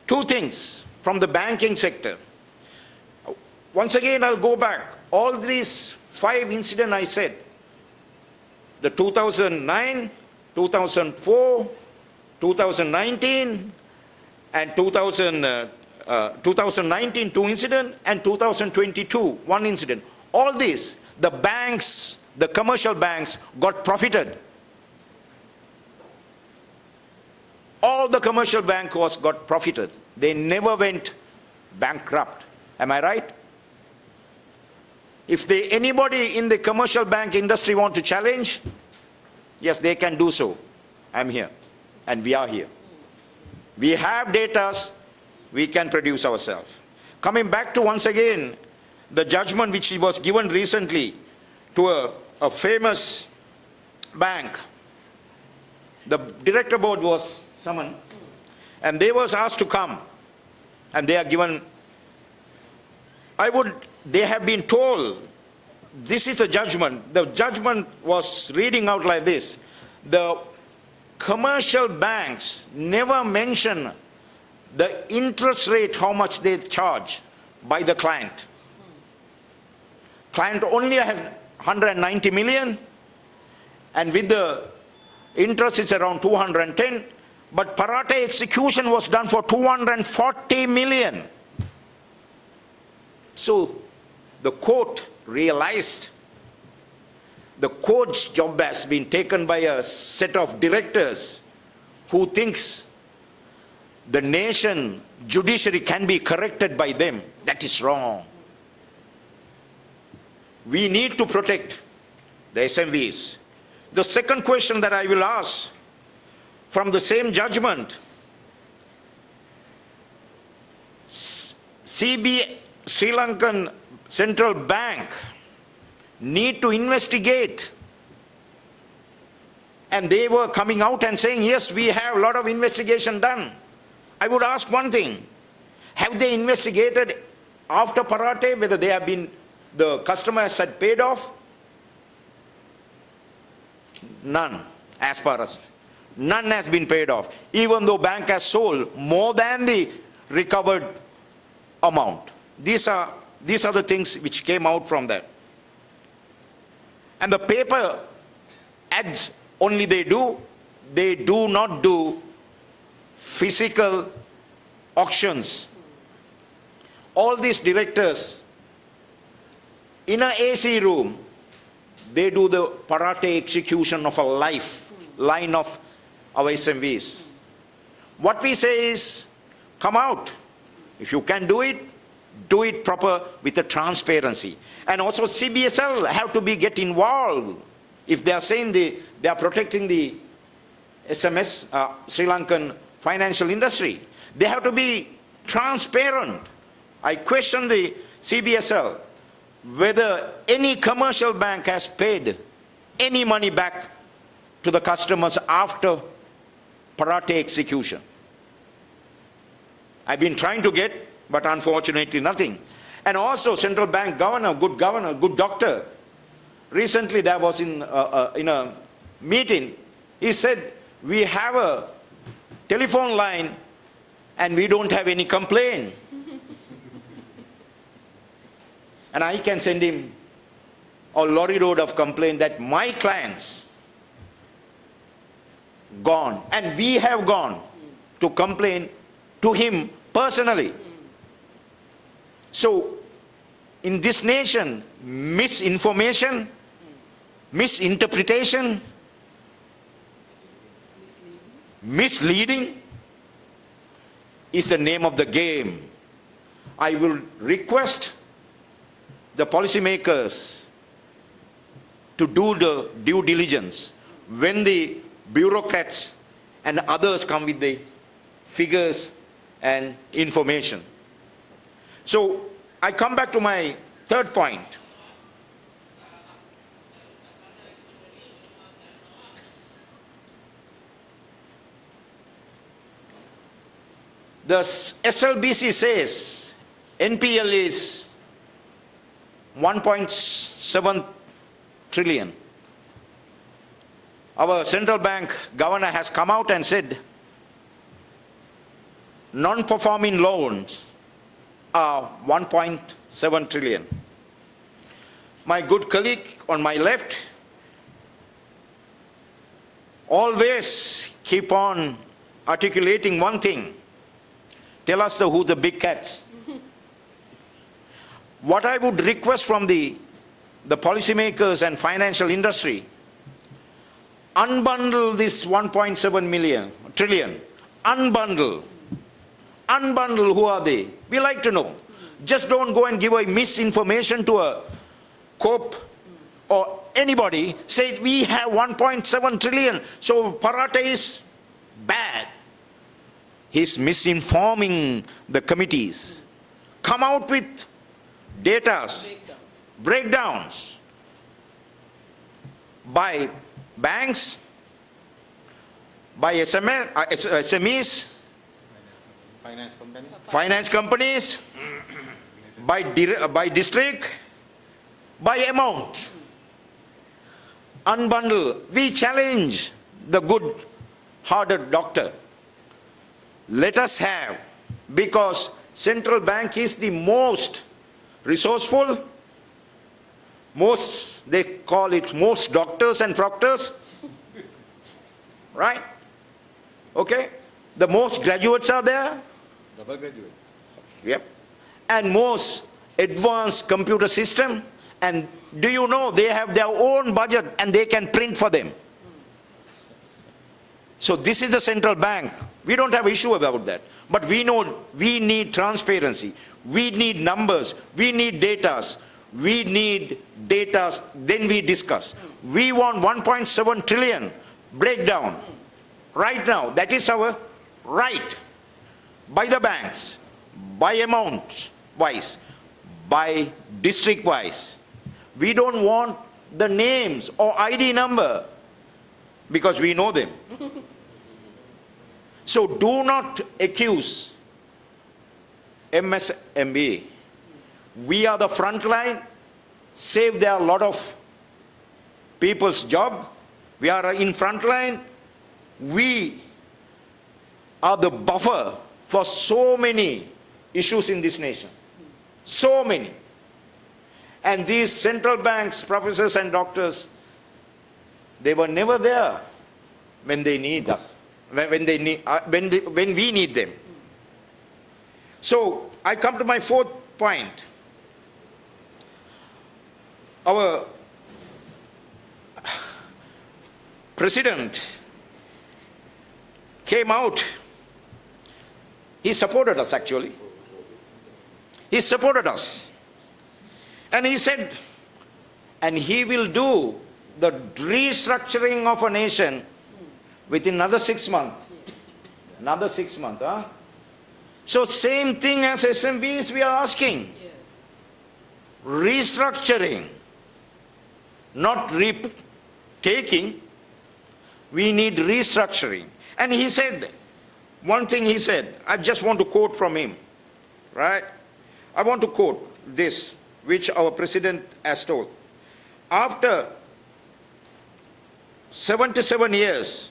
two things from the banking sector. Once again, I'll go back. All these 5 incidents I said, the 2009, 2004, 2019, and 2019 2 incident, and 2022 1 incident. All these, the banks, the commercial banks got profited. All the commercial banks got profited. They never went bankrupt. Am I right? If anybody in the commercial bank industry want to challenge, yes, they can do so. I'm here, and we are here. We have data, we can produce ourselves. Coming back to once again, the judgment which was given recently to a famous bank. The director board was summoned, and they was asked to come, and they are given, they have been told, this is the judgment. The judgment was reading out like this. The commercial banks never mention the interest rate, how much they charge by the client. Client only has 190 million, and with the interest it's around 210, but Parata execution was done for 240 million. So the court realized the court's job has been taken by a set of directors who thinks the nation judiciary can be corrected by them. That is wrong. We need to protect the SMVs. The second question that I will ask from the same judgment, Sri Lankan Central Bank need to investigate. And they were coming out and saying, yes, we have a lot of investigation done. I would ask one thing. Have they investigated after Parate whether they have been, the customers had paid off? None, as far as. None has been paid off, even though bank has sold more than the recovered amount. These are the things which came out from that. And the paper ads only they do not do physical auctions. All these directors in an AC room, they do the Parate execution of a line of our SMVs. What we say is, come out. If you can do it proper with the transparency. And also CBSL have to get involved. If they are saying they are protecting the SMS, Sri Lankan financial industry, they have to be transparent. I question the CBSL whether any commercial bank has paid any money back to the customers after Parate execution. I've been trying to get, but unfortunately nothing. And also central bank governor, good doctor. Recently there was in a meeting, he said, we have a telephone line and we don't have any complaint. And I can send him a lorry load of complaint that my clients gone, and we have gone to complain to him personally. So in this nation, misinformation, misinterpretation, misleading is the name of the game. I will request the policymakers to do the due diligence when the bureaucrats and others come with the figures and information. So I come back to my third point. The SLBC says NPL is 1.7 trillion. Our central bank governor has come out and said non-performing loans are 1.7 trillion. My good colleague on my left always keep on articulating one thing. Tell us who the big cats. What I would request from the policymakers and financial industry, unbundle this 1.7 trillion. Unbundle. Unbundle, who are they? We like to know. Just don't go and give a misinformation to a COP or anybody. Say we have 1.7 trillion, so Paratha is bad. He's misinforming the committees. Come out with data, breakdowns by banks, by SMEs, finance companies, by district, by amount. Unbundle. We challenge the good-hearted doctor. Let us have, because central bank is the most resourceful, most, they call it most doctors and proctors, right? Okay? The most graduates are there. Double graduates. Yep. And most advanced computer system. And do you know they have their own budget and they can print for them. So this is the central bank. We don't have issue about that. But we know we need transparency. We need numbers. We need data. We need data. Then we discuss. We want 1.7 trillion breakdown. Right now, that is our right. By the banks, by amount wise, by district wise. We don't want the names or ID number because we know them. So do not accuse MSME. We are the front line. Save there a lot of people's job. We are in front line. We are the buffer for so many issues in this nation. So many. And these central banks, professors and doctors, they were never there when they need us, when we need them. So I come to my fourth point. Our president came out. He supported us actually. He supported us. And he said, and he will do the restructuring of a nation within another 6 months. Another 6 months, huh? So same thing as SMBs we are asking. Yes. Restructuring, not taking. We need restructuring. And he said, one thing he said, I just want to quote from him, right? I want to quote this, which our president has told. After 77 years,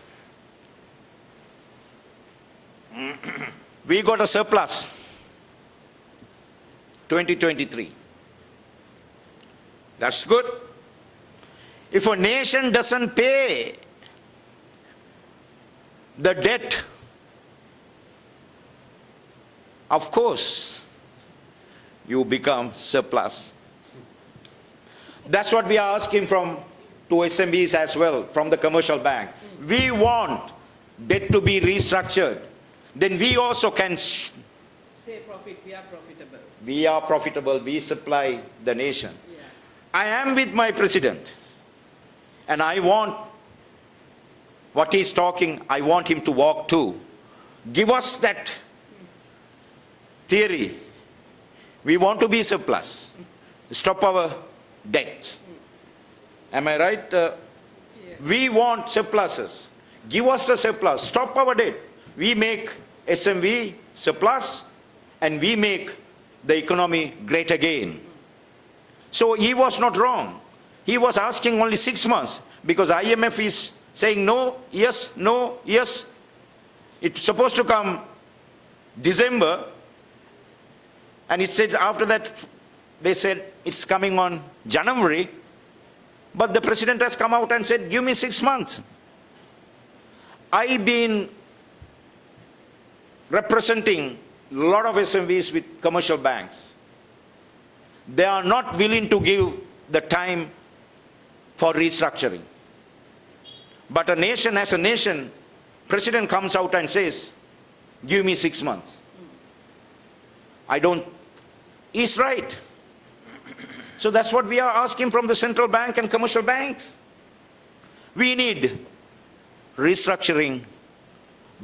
we got a surplus, 2023. That's good. If a nation doesn't pay the debt, of course, you become surplus. That's what we are asking to SMBs as well, from the commercial bank. We want debt to be restructured. Then we also can Say profit, we are profitable. We are profitable, we supply the nation. Yes. I am with my president, and I want what he's talking, I want him to walk too. Give us that theory. We want to be surplus. Stop our debt. Am I right? We want surpluses. Give us the surplus. Stop our debt. We make SMV surplus and we make the economy great again. So he was not wrong. He was asking only 6 months because IMF is saying no, yes, no, yes. It's supposed to come December, and it said after that they said it's coming on January, but the president has come out and said give me 6 months. I've been representing a lot of SMVs with commercial banks. They are not willing to give the time for restructuring. But a nation as a nation, president comes out and says, give me 6 months. I don't, he's right. So that's what we are asking from the central bank and commercial banks. We need restructuring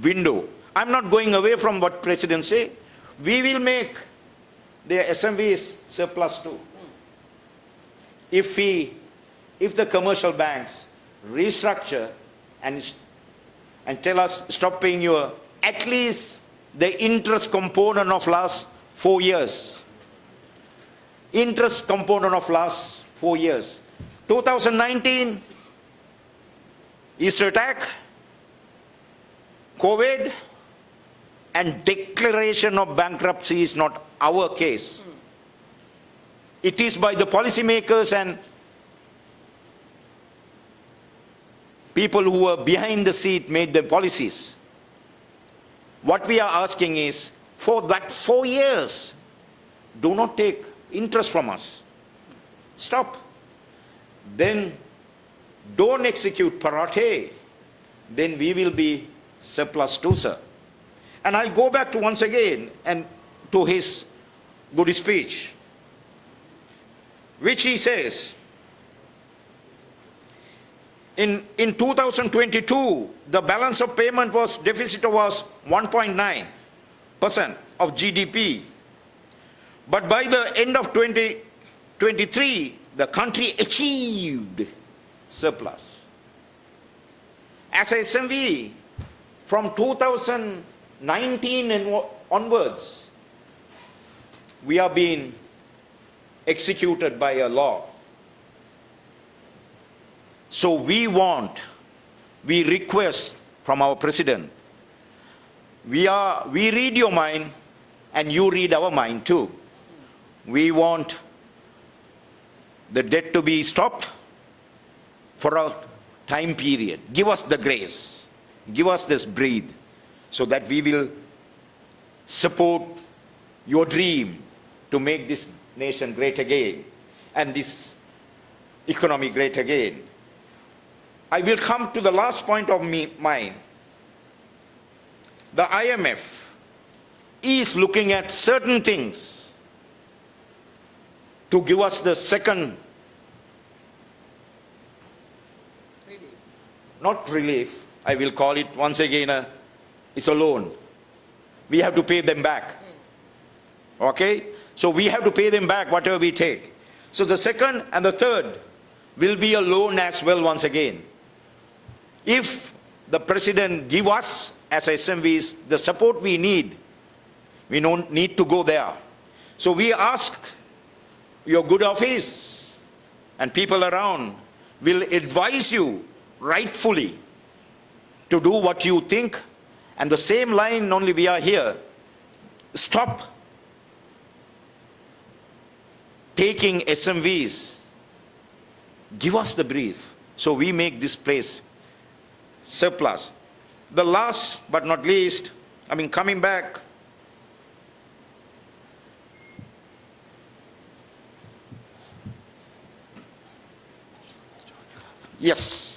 window. I'm not going away from what president say. We will make the SMVs surplus too. If the commercial banks restructure and tell us stop paying your at least the interest component of last 4 years. Interest component of last 4 years. 2019, Easter attack, COVID, and declaration of bankruptcy is not our case. It is by the policymakers and people who were behind the seat made the policies. What we are asking is, for that 4 years, do not take interest from us. Stop. Then don't execute parate. Then we will be surplus too, sir. And I'll go back to once again and to his good speech, which he says, in 2022, the balance of payment deficit was 1.9% of GDP. But by the end of 2023, the country achieved surplus. As a SMV, from 2019 and onwards, we are being executed by a law. So we request from our president, we read your mind and you read our mind too. We want the debt to be stopped for a time period. Give us the grace. Give us this breathe so that we will support your dream to make this nation great again and this economy great again. I will come to the last point of mine. The IMF is looking at certain things to give us the second, not relief, I will call it once again, it's a loan. We have to pay them back. Okay? So we have to pay them back whatever we take. So the second and the third will be a loan as well once again. If the president give us as SMVs the support we need, we don't need to go there. So we ask your good office and people around will advise you rightfully to do what you think, and the same line only we are here. Stop taking SMVs. Give us the brief so we make this place surplus. The last but not least, coming back, yes.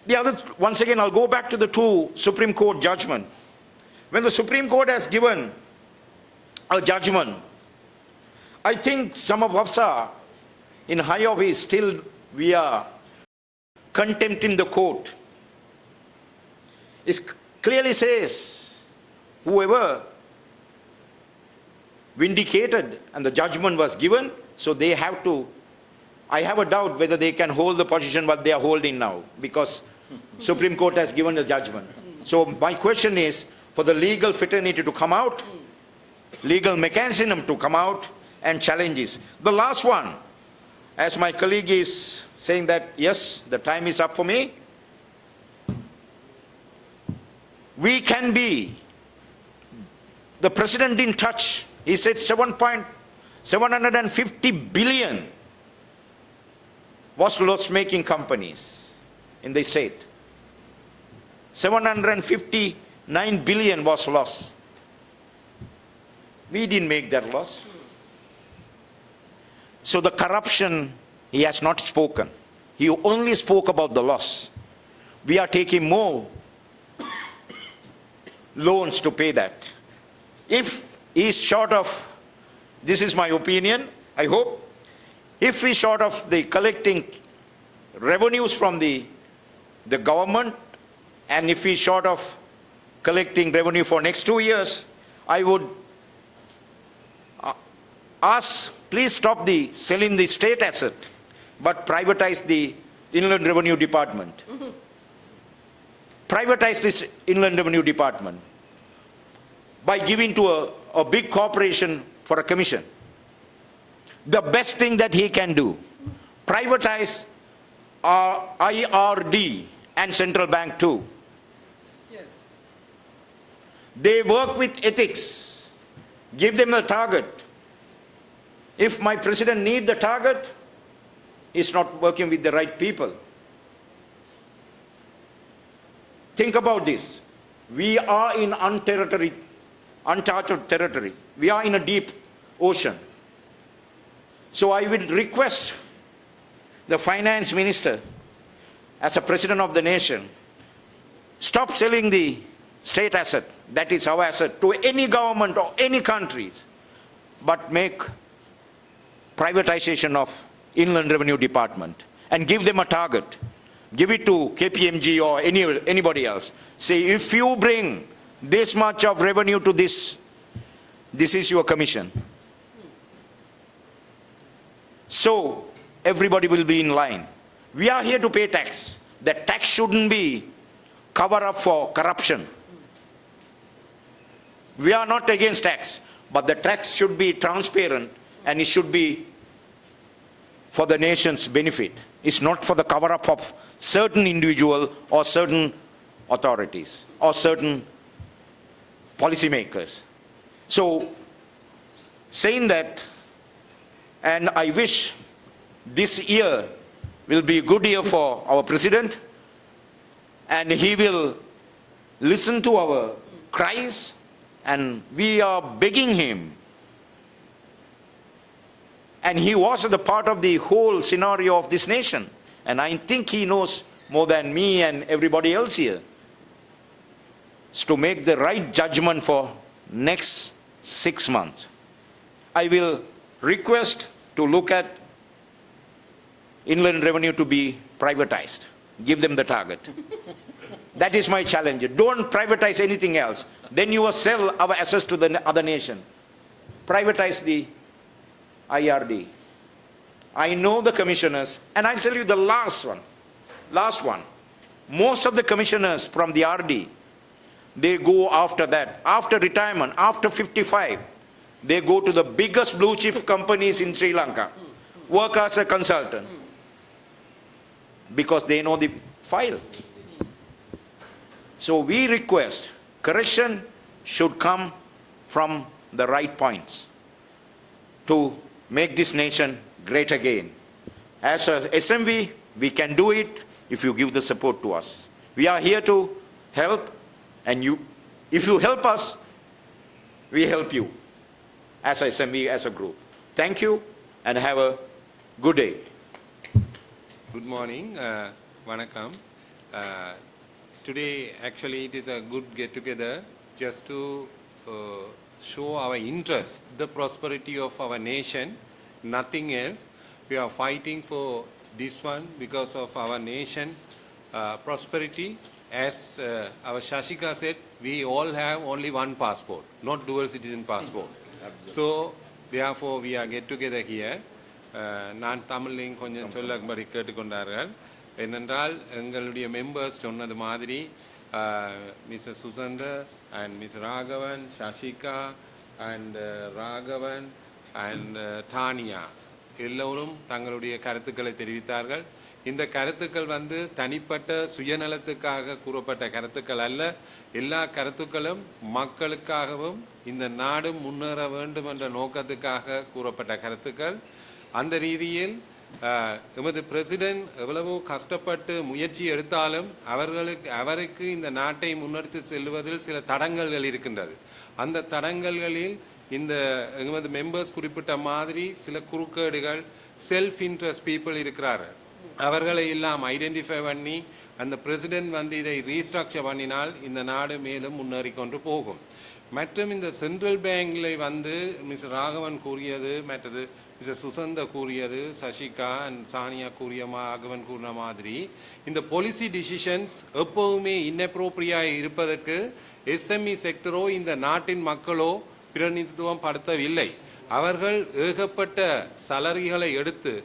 The other, once again, I'll go back to the two Supreme Court judgment. When the Supreme Court has given a judgment, I think some of us are in high office, still we are contempting the court. It clearly says, whoever vindicated and the judgment was given, so they have to, I have a doubt whether they can hold the position what they are holding now, because Supreme Court has given the judgment. So my question is, for the legal fraternity to come out, legal mechanism to come out and challenge this. The last one, as my colleague is saying that, yes, the time is up for me. We can be, the president didn't touch, he said 750 billion was loss-making companies in the state. 759 billion was loss. We didn't make that loss. So the corruption, he has not spoken. He only spoke about the loss. We are taking more loans to pay that. If he is short of, this is my opinion, I hope, if he is short of the collecting revenues from the government, and if he is short of collecting revenue for next 2 years, I would ask, please stop the selling the state asset, but privatize the Inland Revenue Department. Privatize this Inland Revenue Department by giving to a big corporation for a commission. The best thing that he can do, privatize IRD and central bank too. Yes. They work with ethics. Give them a target. If my president needs the target, he's not working with the right people. Think about this. We are in uncharted territory. We are in a deep ocean. So I will request the finance minister, as a president of the nation, stop selling the state asset, that is our asset, to any government or any countries, but make privatization of Inland Revenue Department and give them a target. Give it to KPMG or anybody else. Say, if you bring this much of revenue to this is your commission. So everybody will be in line. We are here to pay tax. The tax shouldn't be cover up for corruption. We are not against tax, but the tax should be transparent and it should be for the nation's benefit. It's not for the cover up of certain individual or certain authorities or certain policymakers. So, saying that, and I wish this year will be a good year for our president, and he will listen to our cries, and we are begging him. And he was the part of the whole scenario of this nation, and I think he knows more than me and everybody else here, is to make the right judgment for next 6 months. I will request to look at Inland Revenue to be privatized. Give them the target. That is my challenge. Don't privatize anything else. Then you will sell our assets to the other nation. Privatize the IRD. I know the commissioners, and I'll tell you the last one. Most of the commissioners from the RD, they go after that, after retirement, after 55, they go to the biggest blue chip companies in Sri Lanka, work as a consultant, because they know the file. So we request, correction should come from the right points to make this nation great again. As a SMV, we can do it if you give the support to us. We are here to help, and if you help us, we help you as a SMV, as a group. Thank you, and have a good day. Good morning, Vanakkam. Today actually it is a good get together just to show our interest, the prosperity of our nation, nothing else. We are fighting for this one because of our nation prosperity as our Shashika said, we all have only one passport, not dual citizen passport. So, therefore, we are get together here. நான் தமிழ்லையும் கொஞ்சம் சொல்லும்படி கேட்டுக்கொண்டார்கள். என்னென்றால் எங்களுடைய members சொன்னது மாதிரி mister Susanthar and miss Raghavan, Sasika and Raghavan and Tania எல்லோரும் தங்களுடைய கருத்துக்களை தெரிவித்தார்கள். இந்த கருத்துக்கள் வந்து தனிப்பட்ட சுயநலத்துக்காக கூறப்பட்ட கருத்துக்கள் அல்ல. எல்லா கருத்துக்களும் மக்களுக்காகவும் இந்த நாடு முன்னேற வேண்டும் என்ற நோக்கத்துக்காக கூறப்பட்ட கருத்துக்கள். அந்த ரீதியில் எமது பிரசிடென்ட் எவ்வளவோ கஷ்டப்பட்டு முயற்சி எடுத்தாலும் அவருக்கு இந்த நாட்டை முன்னெடுத்து செல்வதில் சில தடங்கல்கள் இருக்கின்றது. அந்த தடங்கல்களில் இந்த எமது மெம்பர்ஸ் குறிப்பிட்ட மாதிரி சில குறுக்கேடுகள், செல்ஃப் இன்ட்ரெஸ்ட் பீப்புள் இருக்கிறார்கள். அவர்களை எல்லாம் ஐடென்டிஃபை பண்ணி அந்த பிரசிடென்ட் வந்து இதை ரீஸ்ட்ரக்சர் பண்ணினால் இந்த நாடு மேலும் முன்னேறி கொண்டு போகும். மற்றும் இந்த சென்ட்ரல் பேங்கில் வந்து மிஸ்டர் ராகவன் கூறியது, மற்றது மிஸ்டர் சுசந்த கூறியது, சசிகா அண்ட் சானியா கூறிய ராகவன் கூறின மாதிரி இந்த பாலிசி டிசிஷன்ஸ் எப்போவுமே இன்னப்ரோப்ரியாக இருப்பதற்கு எஸ்எம்இ செக்டரோ இந்த நாட்டின் மக்களோ பிரதிநிதித்துவம் படுத்தவில்லை. அவர்கள் ஏகப்பட்ட சலரிகளை எடுத்து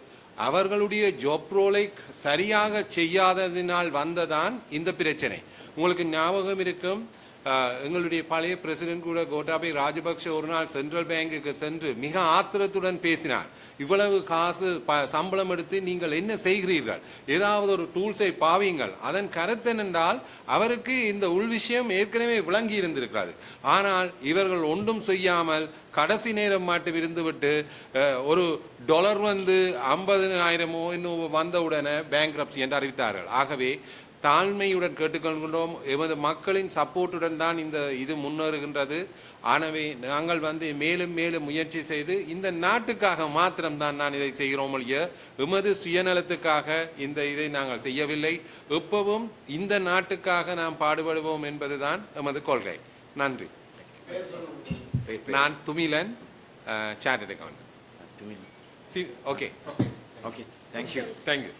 அவர்களுடைய ஜாப் ரோலை சரியாக செய்யாததினால் வந்ததான் இந்த பிரச்சனை. உங்களுக்கு ஞாபகம் இருக்கும், எங்களுடைய பழைய பிரசிடென்ட் கூட கோட்டாபய ராஜபக்ஷ ஒரு நாள் சென்ட்ரல் பேங்குக்கு சென்று மிக ஆத்திரத்துடன் பேசினார். இவ்வளவு காசு சம்பளம் எடுத்து நீங்கள் என்ன செய்கிறீர்கள், ஏதாவது ஒரு டூல்ஸை பாவீங்கள். அதன் கருத்து என்னென்றால் அவருக்கு இந்த உள் விஷயம் ஏற்கனவே விளங்கி இருந்திருக்கிறது. ஆனால் இவர்கள் ஒன்றும் செய்யாமல் கடைசி நேரம் மாட்டு இருந்துவிட்டு ஒரு டாலர் வந்து 50,000 இன்னும் வந்தவுடனே பேங்க்ரப்சி என்று அறிவித்தார்கள். ஆகவே தாழ்மையுடன் கேட்டுக்கொள்கின்றோம். எமது மக்களின் சப்போர்ட்டுடன் தான் இந்த இது முன்னேறுகின்றது. ஆகவே நாங்கள் வந்து மேலும் மேலும் முயற்சி செய்து இந்த நாட்டுக்காக மாத்திரம்தான் நான் இதை செய்கிறோம் ஒழிய எமது சுயநலத்துக்காக இந்த இதை நாங்கள் செய்யவில்லை. எப்பவும் இந்த நாட்டுக்காக நாம் பாடுபடுவோம் என்பதுதான் எமது கொள்கை. நன்றி. நான் Thumilan, chartered accountant. Okay, Okay, thank you. Thank you.